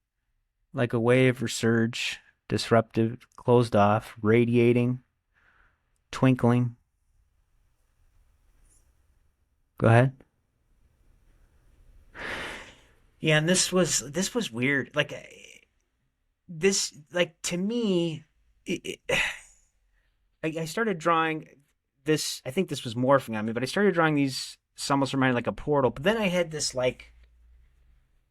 Like a wave or surge, disruptive, closed off, radiating, twinkling. Go ahead. Yeah, and this was weird. Like this, like to me, I started drawing this. I think this was morphing on me, but I started drawing these. This almost reminded like a portal. But then I had this like,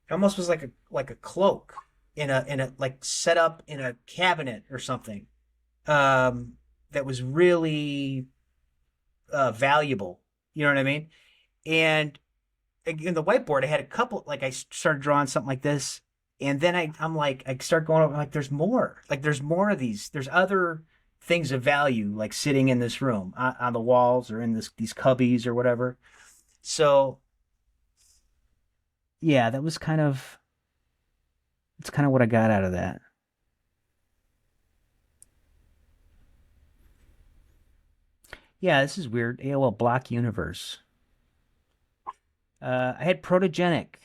it almost was like a cloak in a like set up in a cabinet or something. That was really valuable. You know what I mean? And in the whiteboard, I had a couple. Like I started drawing something like this, and then I'm like, I start going over like, there's more. Like there's more of these. There's other things of value like sitting in this room on the walls or in these cubbies or whatever. So yeah, that was kind of. It's kind of what I got out of that. Yeah, this is weird. AOL block universe. I had protogenic.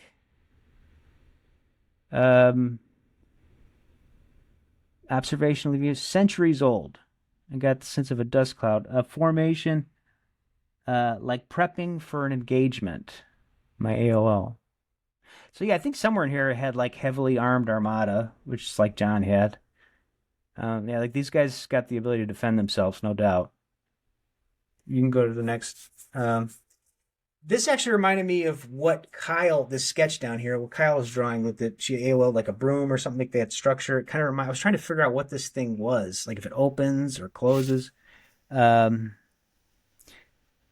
Observational view, centuries old. I got the sense of a dust cloud. Formation, like prepping for an engagement. My AOL. So yeah, I think somewhere in here it had like heavily armed armada, which is like John had. Yeah, like these guys got the ability to defend themselves, no doubt. You can go to the next. This actually reminded me of what Kyle, this sketch down here, what Kyle was drawing with it. She AOL like a broom or something like that structure. It kind of I was trying to figure out what this thing was, like if it opens or closes. I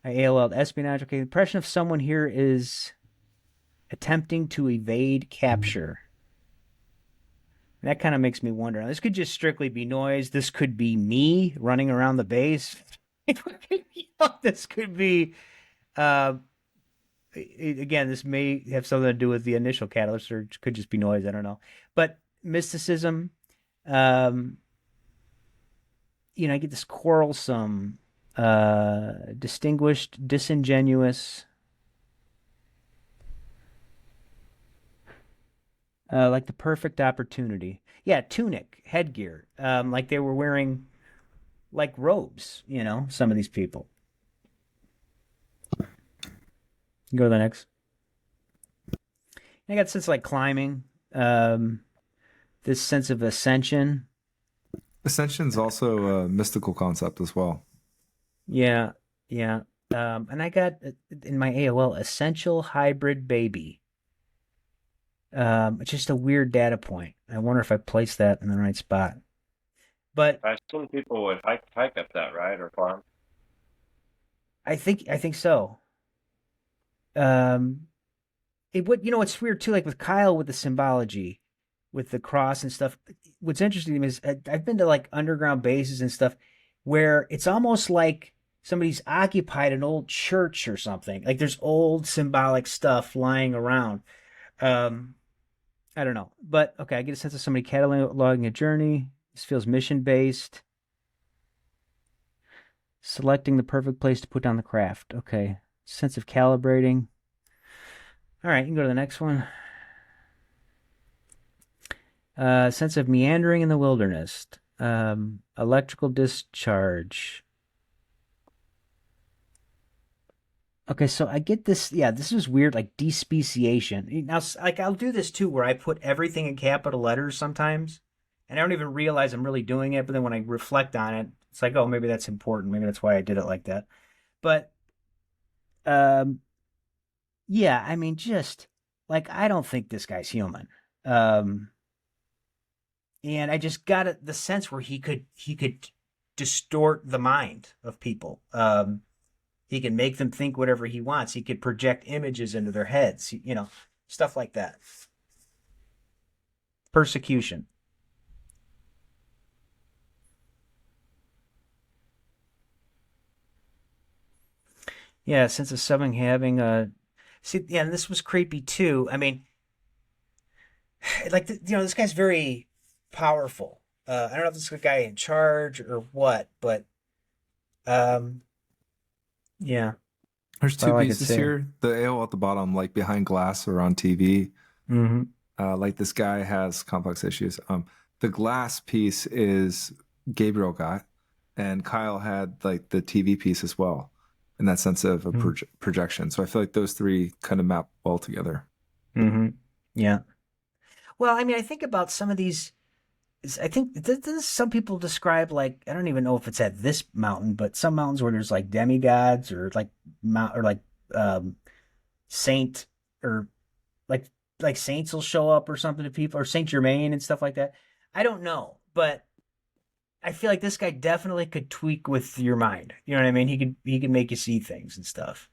AOL espionage. Okay, the impression of someone here is attempting to evade capture. That kind of makes me wonder. Now, this could just strictly be noise. This could be me running around the base. This could be, again, this may have something to do with the initial catalyst, or it could just be noise. I don't know. But mysticism, I get this quarrelsome, distinguished, disingenuous. Like the perfect opportunity. Yeah, tunic, headgear. Like they were wearing like robes, some of these people. Go to the next. I got a sense like climbing, this sense of ascension. Ascension's also a mystical concept as well. Yeah. And I got in my AOL essential hybrid baby. It's just a weird data point. I wonder if I placed that in the right spot. But I assume people would hike up that, right, or farm. I think so. It would, it's weird too. Like with Kyle with the symbology, with the cross and stuff. What's interesting to me is I've been to like underground bases and stuff where it's almost like somebody's occupied an old church or something. Like there's old symbolic stuff lying around. I don't know, but okay. I get a sense of somebody cataloging a journey. This feels mission-based. Selecting the perfect place to put down the craft. Okay. Sense of calibrating. All right, you can go to the next one. Sense of meandering in the wilderness. Electrical discharge. Okay, so I get this. Yeah, this is weird, like despeciation. Now, like I'll do this too, where I put everything in capital letters sometimes, and I don't even realize I'm really doing it. But then when I reflect on it, it's like, oh, maybe that's important. Maybe that's why I did it like that. But, yeah, I mean, just like I don't think this guy's human. And I just got the sense where he could distort the mind of people. He can make them think whatever he wants. He could project images into their heads, stuff like that. Persecution. Yeah, sense of something having a... See, yeah, and this was creepy too. I mean, like, this guy's very powerful. I don't know if this is a guy in charge or what, but... yeah. There's two pieces here. The AO at the bottom, like behind glass or on TV. Mm-hmm. Like this guy has complex issues. The glass piece is Gabriel got, and Kyle had like the TV piece as well, in that sense of a projection. So I feel like those three kind of map well together. Mm-hmm. Yeah. Well, I mean, I think about some of these. I think some people describe like, I don't even know if it's at this mountain, but some mountains where there's like demigods or like saint, or like saints will show up or something to people, or Saint Germain and stuff like that. I don't know, but I feel like this guy definitely could tweak with your mind. You know what I mean? He could make you see things and stuff.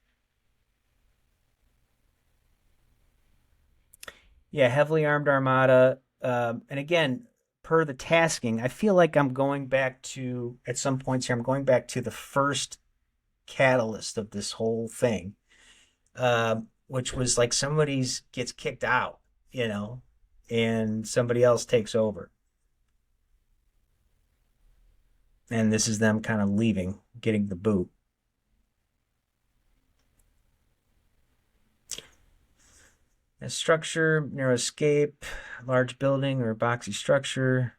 Yeah, heavily armed armada, and again, per the tasking, I feel like I'm going back to, at some points here, I'm going back to the first catalyst of this whole thing, which was like somebody's gets kicked out, and somebody else takes over. And this is them kind of leaving, getting the boot. A structure, narrow escape, large building or boxy structure,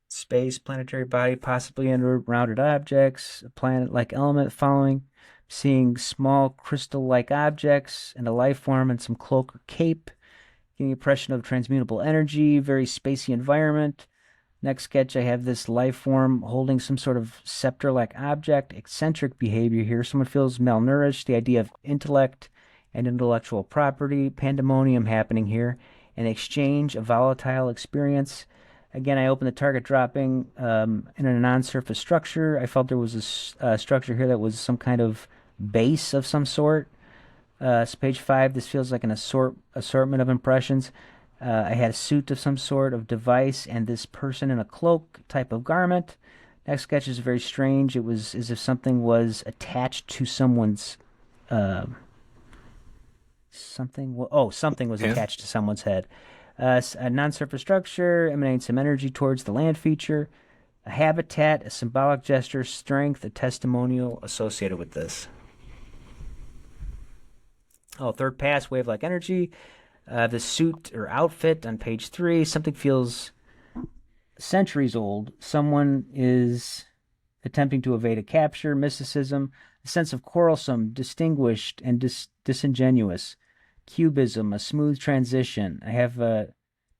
space, planetary body, possibly under rounded objects, a planet-like element following, seeing small crystal-like objects and a life form and some cloak or cape, getting the impression of transmutable energy, very spacey environment, Next sketch, I have this life form holding some sort of scepter-like object, eccentric behavior here. Someone feels malnourished, the idea of intellect and intellectual property, pandemonium happening here, an exchange, a volatile experience. Again, I opened the target dropping in a non-surface structure. I felt there was a structure here that was some kind of base of some sort. So page 5, this feels like an assortment of impressions. I had a suit of some sort of device and this person in a cloak type of garment. Next sketch is very strange. It was as if something was attached to someone's something was attached to someone's head. A non-surface structure emanating some energy towards the land feature. A habitat, a symbolic gesture, strength, a testimonial associated with this. Third pass, wave-like energy. The suit or outfit on page 3, something feels centuries old. Someone is attempting to evade a capture, mysticism, a sense of quarrelsome, distinguished, and disingenuous. Cubism, a smooth transition. I have a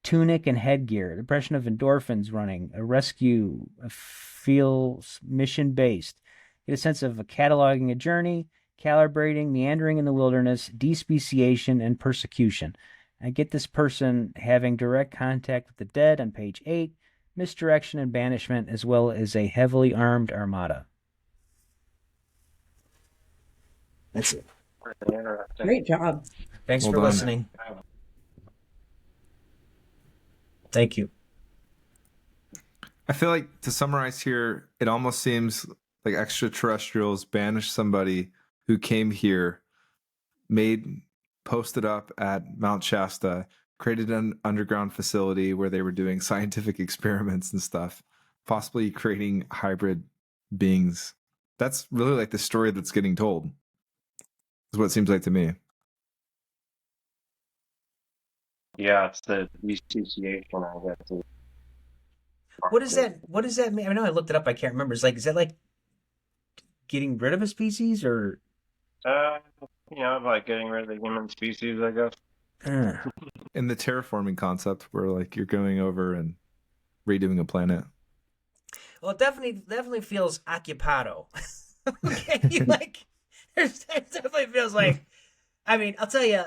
tunic and headgear, impression of endorphins running, a rescue, a feels mission-based. Get a sense of cataloging a journey, calibrating, meandering in the wilderness, despeciation, and persecution. I get this person having direct contact with the dead on page 8, misdirection and banishment, as well as a heavily armed armada. That's it. Great job. Thanks for listening. Thank you. I feel like, to summarize here, it almost seems like extraterrestrials banished somebody who came here, posted up at Mount Shasta, created an underground facility where they were doing scientific experiments and stuff, possibly creating hybrid beings. That's really like the story that's getting told, is what it seems like to me. Yeah, it's the despeciation, I guess. What does that mean? I know I looked it up. I can't remember. Is that like getting rid of a species, or? Like getting rid of the human species, I guess. In the terraforming concept, where like you're going over and redoing a planet. Well, it definitely feels occupado. Okay, it definitely feels like. I mean, I'll tell you.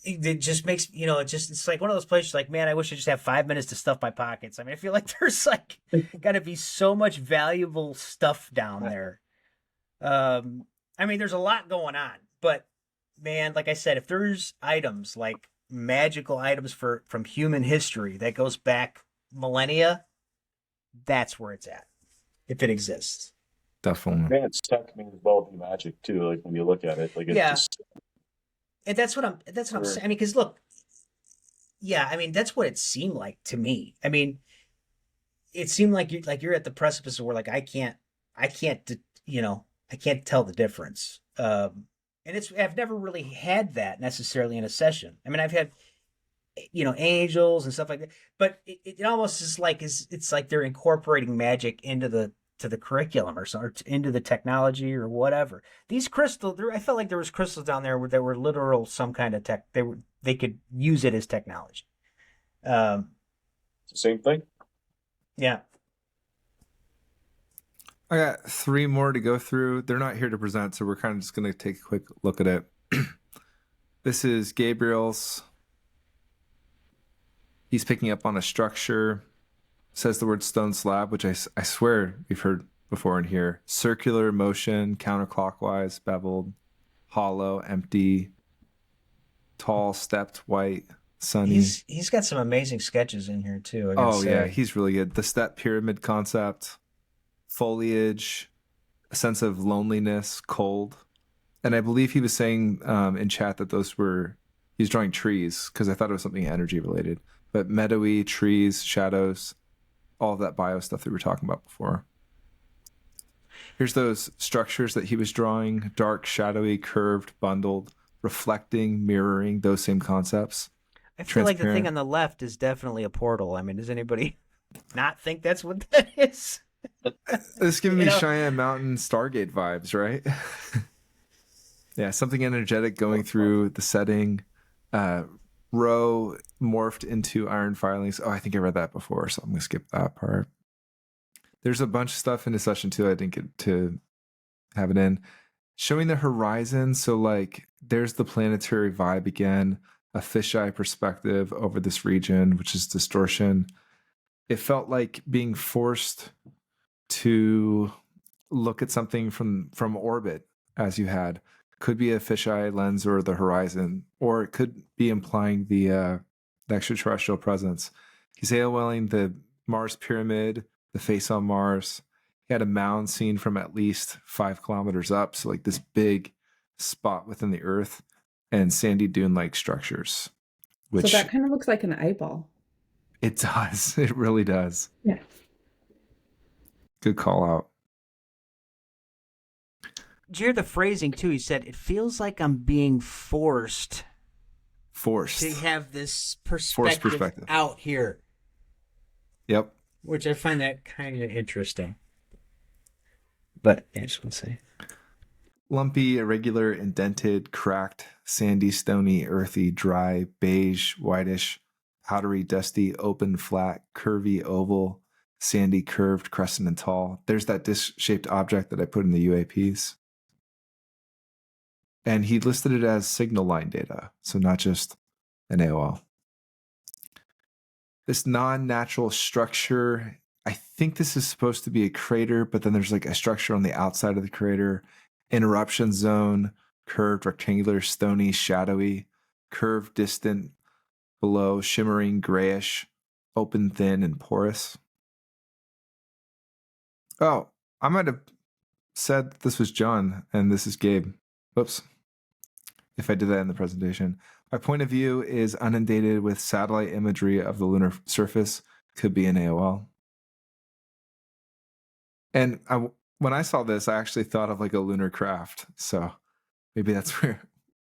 It just makes, it's like one of those places like, man, I wish I just had 5 minutes to stuff my pockets. I mean, I feel like there's like got to be so much valuable stuff down there. I mean, there's a lot going on, but man, like I said, if there's items like magical items from human history that goes back millennia, that's where it's at, if it exists. Definitely. Advanced tech means well be magic too. Like when you look at it, like it's just. And that's what I'm saying. I mean, because look, yeah, I mean, that's what it seemed like to me. I mean, it seemed like you're at the precipice of where like I can't tell the difference. And I've never really had that necessarily in a session. I mean, I've had angels and stuff like that, but it almost is like it's like they're incorporating magic into the curriculum or into the technology or whatever. These crystals, I felt like there was crystals down there that were literal some kind of tech. They could use it as technology. It's the same thing. Yeah. I got 3 more to go through. They're not here to present, so we're kind of just going to take a quick look at it. This is Gabriel's. He's picking up on a structure. Says the word stone slab, which I swear we've heard before in here. Circular motion, counterclockwise, beveled, hollow, empty, tall, stepped, white, sunny. He's got some amazing sketches in here too. I gotta say. Yeah, he's really good. The step pyramid concept, foliage, a sense of loneliness, cold. And I believe he was saying in chat that he's drawing trees, because I thought it was something energy related. But meadowy, trees, shadows, all of that bio stuff that we were talking about before. Here's those structures that he was drawing: dark, shadowy, curved, bundled, reflecting, mirroring, those same concepts. I feel like the thing on the left is definitely a portal. I mean, does anybody not think that's what that is? It's giving me Cheyenne Mountain Stargate vibes, right? Yeah, something energetic going through the setting. Ro morphed into iron filings. Oh, I think I read that before, so I'm going to skip that part. There's a bunch of stuff in the session too. I didn't get to have it in. Showing the horizon. So like there's the planetary vibe again, a fisheye perspective over this region, which is distortion. It felt like being forced to look at something from orbit as you had. Could be a fisheye lens or the horizon, or it could be implying the extraterrestrial presence. He's AOLing the Mars pyramid, the face on Mars. He had a mound seen from at least 5 kilometers up, so like this big spot within the Earth, and sandy dune-like structures. Which So that kind of looks like an eyeball. it does. It really does. Yeah. Good call out. Did you hear the phrasing too? He said, "It feels like I'm being forced to have this perspective out here." Yep. Which I find that kind of interesting. But I just want to say, Lumpy, irregular, indented, cracked, sandy, stony, earthy, dry, beige, whitish, powdery, dusty, open, flat, curvy, oval, sandy, curved, crescent, and tall. There's that disc-shaped object that I put in the UAPs. And he listed it as signal line data, so not just an AOL. This non-natural structure, I think this is supposed to be a crater, but then there's like a structure on the outside of the crater. Interruption zone, curved, rectangular, stony, shadowy, curved, distant, below, shimmering, grayish, open, thin, and porous. Oh, I might have said this was John and this is Gabe. Whoops. If I did that in the presentation. My point of view is inundated with satellite imagery of the lunar surface. Could be an AOL. And when I saw this, I actually thought of like a lunar craft. So maybe that's where it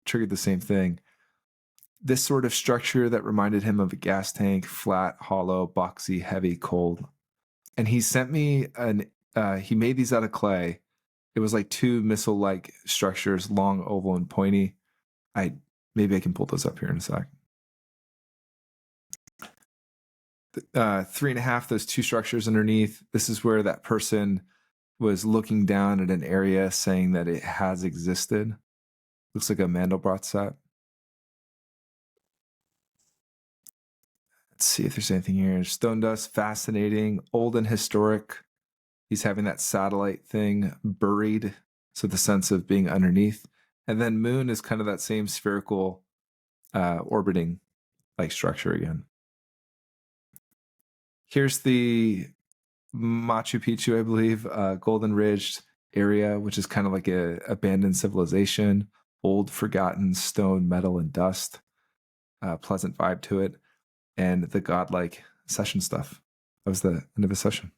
triggered the same thing. This sort of structure that reminded him of a gas tank, flat, hollow, boxy, heavy, cold. And he sent me he made these out of clay. It was like 2 missile-like structures, long, oval, and pointy. Maybe I can pull those up here in a sec. 3.5, those 2 structures underneath. This is where that person was looking down at an area saying that it has existed. Looks like a Mandelbrot set. Let's see if there's anything here. Stone dust, fascinating, old and historic. He's having that satellite thing buried, so the sense of being underneath. And then moon is kind of that same spherical orbiting like structure again. Here's the Machu Picchu, I believe, Golden Ridge area, which is kind of like a abandoned civilization, old, forgotten stone, metal, and dust. Pleasant vibe to it. And the godlike session stuff. That was the end of the session.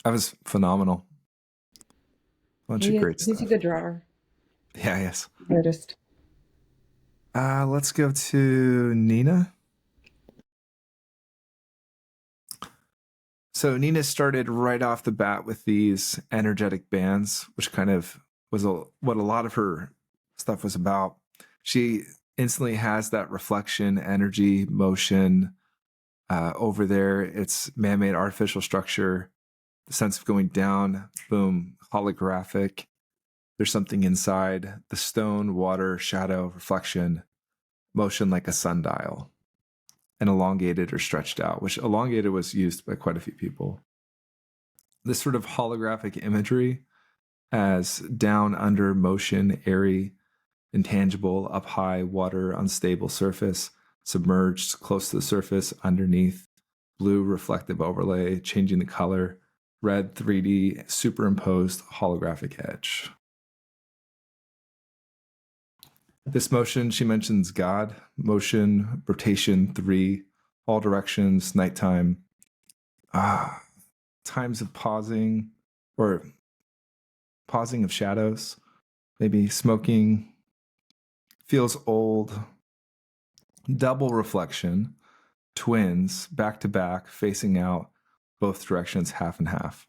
That was phenomenal. Bunch of great stuff. He's a good drawer. Yeah, yes. Artist. Let's go to Nina. So Nina started right off the bat with these energetic bands, which kind of was what a lot of her stuff was about. She instantly has that reflection, energy, motion over there. It's man-made artificial structure, the sense of going down, boom, holographic. There's something inside, the stone, water, shadow, reflection, motion like a sundial, and elongated or stretched out, which elongated was used by quite a few people. This sort of holographic imagery as down, under, motion, airy, intangible, up high, water, unstable surface, submerged, close to the surface, underneath, blue reflective overlay, changing the color, red 3D, superimposed holographic edge. This motion, she mentions God, motion, rotation 3, all directions, nighttime, times of pausing, or pausing of shadows, maybe smoking, feels old, double reflection, twins, back to back, facing out, both directions, half and half.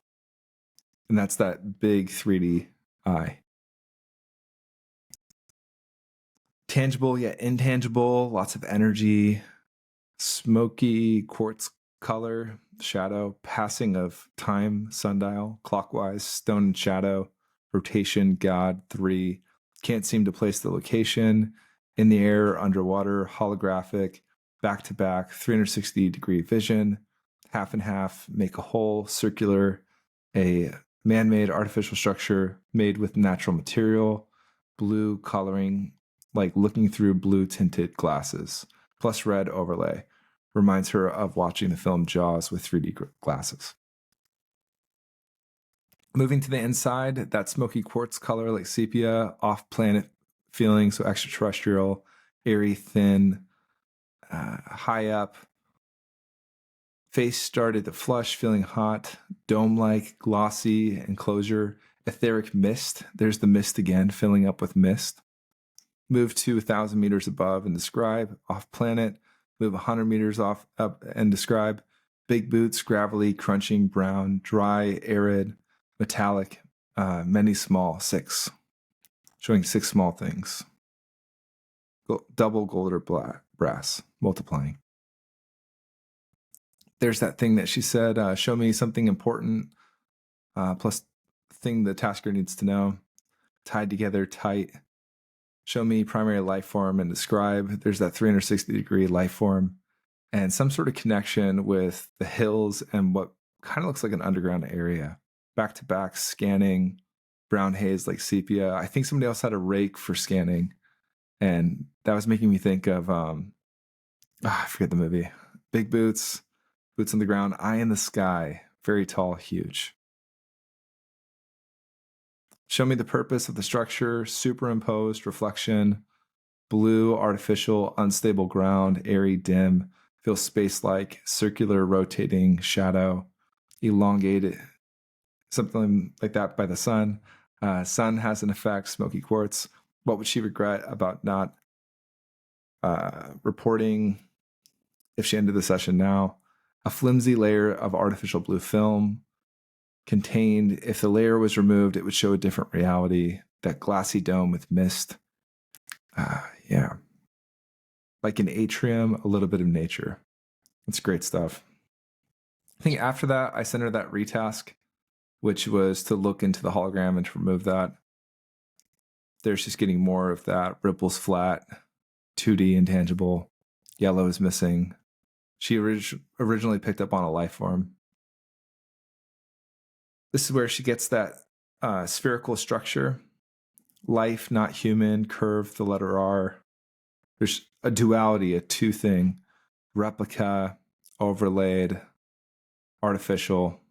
And that's that big 3D eye. Tangible yet intangible, lots of energy, smoky quartz color, shadow, passing of time, sundial, clockwise, stone and shadow, rotation, God, 3. Can't seem to place the location. In the air, underwater, holographic, back to back, 360-degree vision, half and half, make a whole, circular, a man-made artificial structure made with natural material, blue coloring, like looking through blue tinted glasses, plus red overlay. Reminds her of watching the film Jaws with 3D glasses. Moving to the inside, that smoky quartz color like sepia, off-planet feeling, so extraterrestrial, airy, thin, high up. Face started to flush, feeling hot, dome-like, glossy, enclosure, etheric mist. There's the mist again, filling up with mist. Move to 1,000 meters above and describe, off-planet. Move 100 meters off up and describe. Big boots, gravelly, crunching, brown, dry, arid, metallic, many small, 6. Showing 6 small things. Double gold or black, brass, multiplying. There's that thing that she said, show me something important, plus thing the tasker needs to know. Tied together, tight. Show me primary life form and describe. There's that 360-degree life form and some sort of connection with the hills and what kind of looks like an underground area. Back to back scanning, brown haze like sepia. I think somebody else had a rake for scanning, and that was making me think of I forget the movie. Big boots, boots on the ground, eye in the sky, very tall, huge. Show me the purpose of the structure, superimposed reflection, blue, artificial, unstable ground, airy, dim, feels space-like, circular, rotating, shadow, elongated, something like that by the sun. Sun has an effect, smoky quartz. What would she regret about not reporting if she ended the session now? A flimsy layer of artificial blue film contained. If the layer was removed, it would show a different reality. That glassy dome with mist. Yeah. Like an atrium, a little bit of nature. It's great stuff. I think after that, I sent her that retask, which was to look into the hologram and to remove that. There's just getting more of that. Ripples flat, 2D intangible. Yellow is missing. She originally picked up on a life form. This is where she gets that spherical structure. Life, not human, curve, the letter R. There's a duality, a 2 thing. Replica, overlaid, artificial.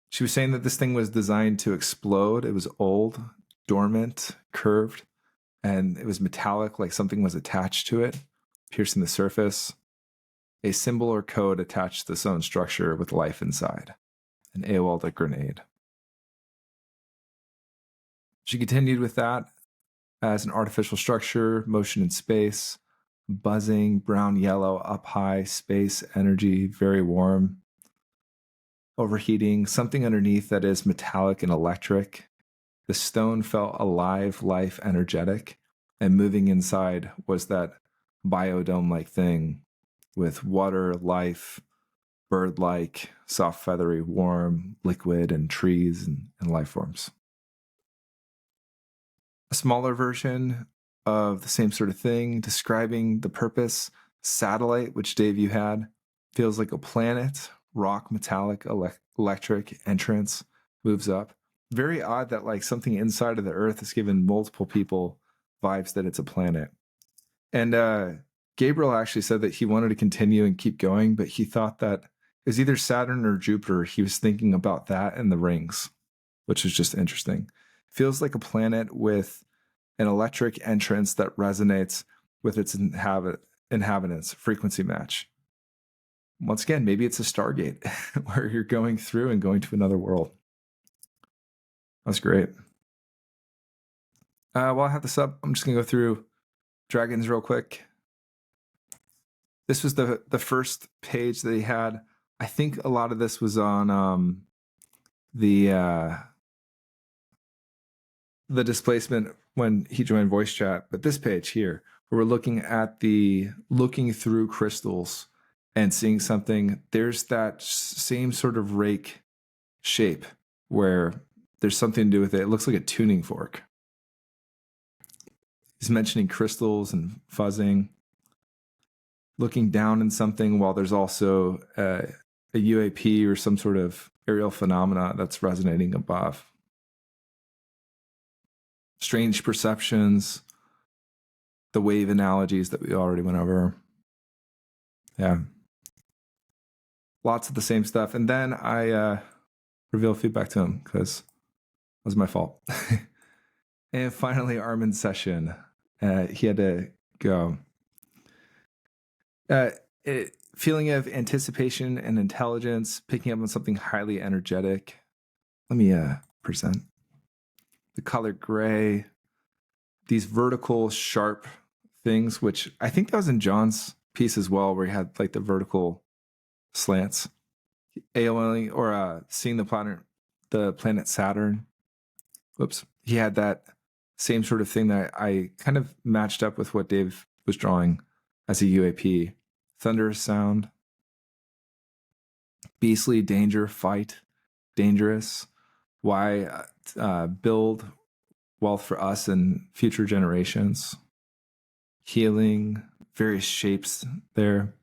She was saying that this thing was designed to explode. It was old, dormant, curved, and it was metallic, like something was attached to it, piercing the surface. A symbol or code attached to its own structure with life inside. An AOL grenade. She continued with that as an artificial structure, motion in space, buzzing, brown, yellow, up high, space, energy, very warm, overheating, something underneath that is metallic and electric. The stone felt alive, life, energetic, and moving inside was that biodome-like thing with water, life, bird-like, soft, feathery, warm, liquid, and trees and life forms. A smaller version of the same sort of thing, describing the purpose, satellite, which Dave you had, feels like a planet, rock, metallic, electric, entrance, moves up. Very odd that like something inside of the Earth has given multiple people vibes that it's a planet. And Gabriel actually said that he wanted to continue and keep going, but he thought that it was either Saturn or Jupiter. He was thinking about that and the rings, which is just interesting. Feels like a planet with an electric entrance that resonates with its inhabitants, frequency match. Once again, maybe it's a Stargate where you're going through and going to another world. That's great. While I have this up, I'm just going to go through dragons real quick. This was the first page that he had. I think a lot of this was on the the displacement when he joined voice chat, but this page here, where we're looking at the looking through crystals and seeing something, there's that same sort of rake shape where there's something to do with it. It looks like a tuning fork. He's mentioning crystals and fuzzing, looking down in something while there's also a UAP or some sort of aerial phenomena that's resonating above. Strange perceptions, the wave analogies that we already went over. Yeah. Lots of the same stuff. And then I reveal feedback to him because it was my fault. And finally, Arman Session. He had to go. Feeling of anticipation and intelligence, picking up on something highly energetic. Let me present. The color gray, these vertical sharp things, which I think that was in John's piece as well, where he had like the vertical slants. AOL or seeing the planet Saturn. Whoops. He had that same sort of thing that I kind of matched up with what Dave was drawing as a UAP. Thunderous sound. Beastly, danger, fight, dangerous. Why build wealth for us and future generations. Healing, various shapes there.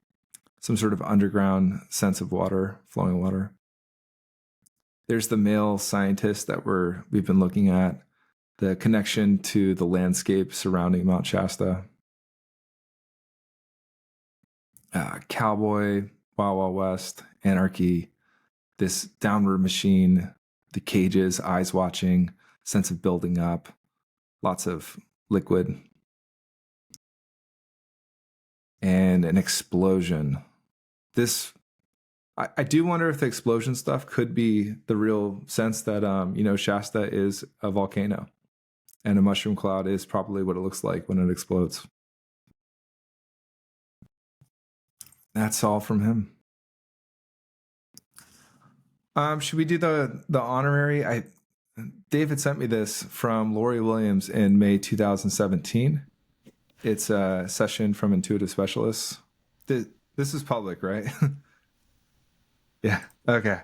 Some sort of underground sense of water, flowing water. There's the male scientist that we've been looking at. The connection to the landscape surrounding Mount Shasta. Cowboy, Wild Wild West, anarchy, this downward machine, the cages, eyes watching, sense of building up, lots of liquid, and an explosion. This, I do wonder if the explosion stuff could be the real sense that, Shasta is a volcano and a mushroom cloud is probably what it looks like when it explodes. That's all from him. Should we do the honorary? David sent me this from Lori Williams in May 2017. It's a session from Intuitive Specialists. This is public, right? Yeah. Okay.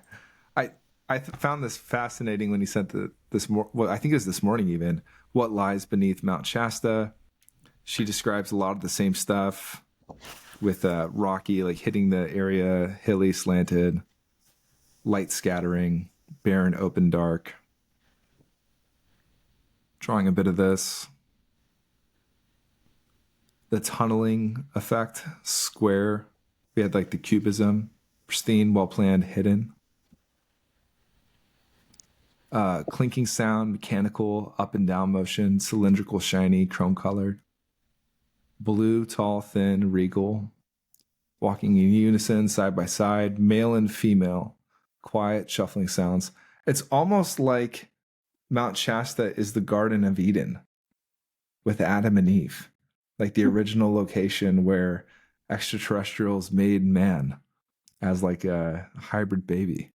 I found this fascinating when he sent I think it was this morning even. What lies beneath Mount Shasta? She describes a lot of the same stuff with rocky, like hitting the area, hilly, slanted, light scattering, barren, open, dark. Drawing a bit of this. The tunneling effect, square. We had like the cubism, pristine, well-planned, hidden. Clinking sound, mechanical, up and down motion, cylindrical, shiny, chrome-colored. Blue, tall, thin, regal. Walking in unison, side by side, male and female. Quiet, shuffling sounds. It's almost like Mount Shasta is the Garden of Eden with Adam and Eve. Like the original location where extraterrestrials made man as like a hybrid baby.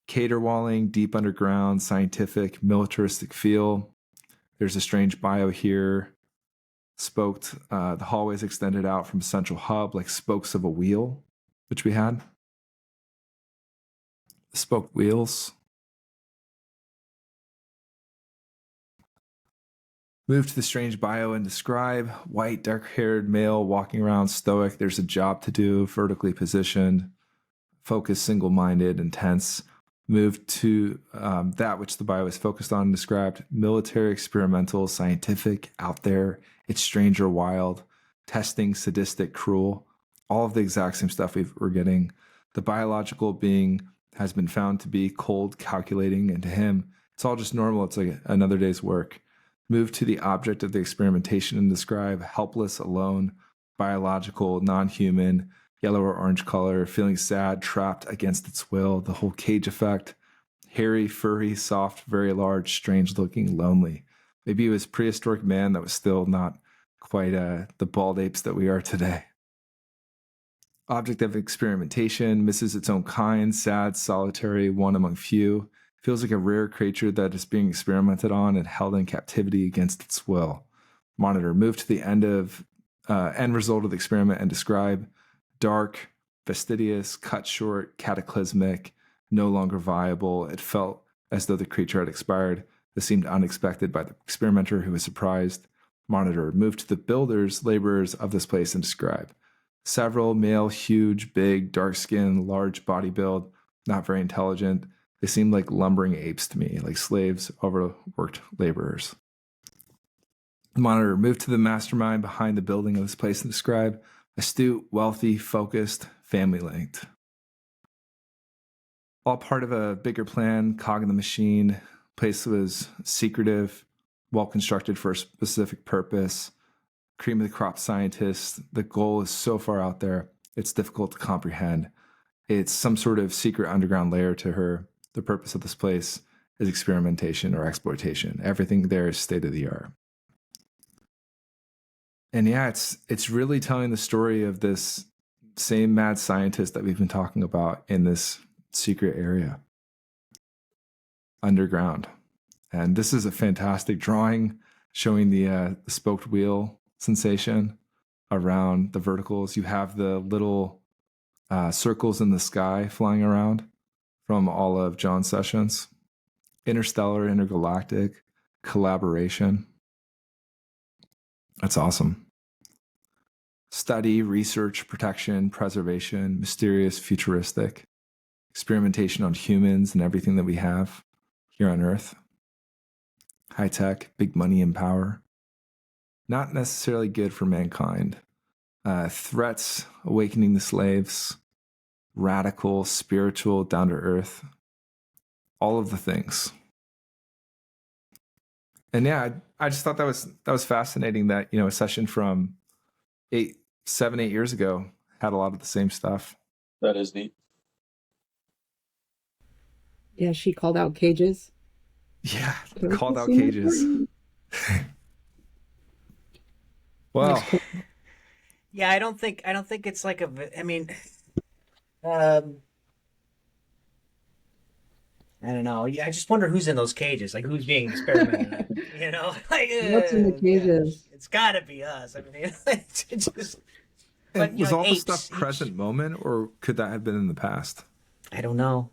Caterwauling, deep underground, scientific, militaristic feel. There's a strange bio here. Spoked, the hallways extended out from a central hub like spokes of a wheel, which we had. Spoked wheels. Move to the strange bio and describe. White, dark-haired male walking around stoic. There's a job to do, vertically positioned, focused, single-minded, intense. Move to that which the bio is focused on and described. Military, experimental, scientific, out there. It's strange or wild. Testing, sadistic, cruel. All of the exact same stuff we're getting. The biological being has been found to be cold, calculating, and to him, it's all just normal. It's like another day's work. Move to the object of the experimentation and describe. Helpless, alone, biological, non-human, yellow or orange color, feeling sad, trapped against its will, the whole cage effect. Hairy, furry, soft, very large, strange looking, lonely. Maybe it was prehistoric man that was still not quite the bald apes that we are today. Object of experimentation, misses its own kind, sad, solitary, one among few, Feels like a rare creature that is being experimented on and held in captivity against its will. Monitor, move to the end result of the experiment and describe. Dark, fastidious, cut short, cataclysmic, no longer viable. It felt as though the creature had expired. This seemed unexpected by the experimenter, who was surprised. Monitor, move to the builders, laborers of this place and describe. Several, male, huge, big, dark skin, large body build, not very intelligent. They seemed like lumbering apes to me, like slaves, overworked laborers. Monitor, move to the mastermind behind the building of this place and describe. Astute, wealthy, focused, family-linked. All part of a bigger plan, cog in the machine. Place was secretive, well-constructed for a specific purpose. Cream of the crop scientists. The goal is so far out there, it's difficult to comprehend. It's some sort of secret underground layer to her. The purpose of this place is experimentation or exploitation. Everything there is state-of-the-art. And yeah, it's really telling the story of this same mad scientist that we've been talking about in this secret area, underground. And this is a fantastic drawing showing the spoked wheel sensation around the verticals. You have the little circles in the sky flying around from all of John's sessions. Interstellar, intergalactic, collaboration. That's awesome. Study, research, protection, preservation, mysterious, futuristic, experimentation on humans and everything that we have here on Earth. High tech, big money and power. Not necessarily good for mankind. Threats, awakening the slaves, radical, spiritual, down to earth. All of the things. And yeah, I just thought that was fascinating that, a session from 7, 8 years ago had a lot of the same stuff. That is neat. Yeah, she called out cages. Yeah, called out cages. Well, yeah, I don't think it's like I don't know. Yeah, I just wonder who's in those cages, like who's being experimented on. Like What's in the cages? It's got to be us. I mean, it's just. But, was all the apes, stuff present moment, or could that have been in the past? I don't know.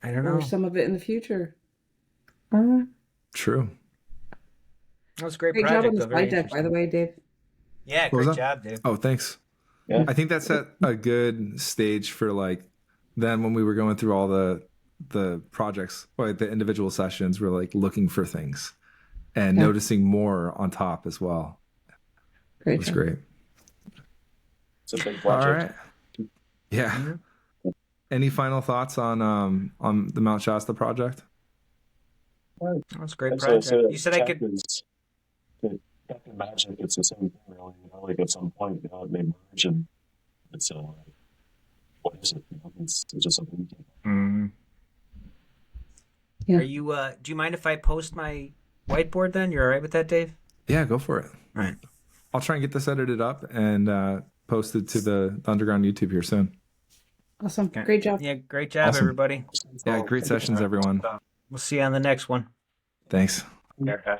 Or some of it in the future. True. That was a great Great project. job on the though, very slide deck, by the way, Dave. Yeah, What was great that? job, dude. Oh, thanks. Yeah. I think that's a good stage for then when we were going through all the projects, or the individual sessions, we're looking for things and noticing more on top as well. Great. It was great. It's a big All project. right. Yeah. Any final thoughts on the Mount Shasta project? That's a great project. You said I could. Captain Magic, it's the same thing, really. Like at some point, they merge, and it's what is it? It's just something. Yeah. Are you? Do you mind if I post my whiteboard? Then you're all right with that, Dave? Yeah, go for it. All right. I'll try and get this edited up and posted to the underground YouTube here soon. Awesome. Okay. Great job. Yeah, great job, Awesome. everybody. Yeah, great sessions, everyone. We'll see you on the next one. Thanks. Yeah.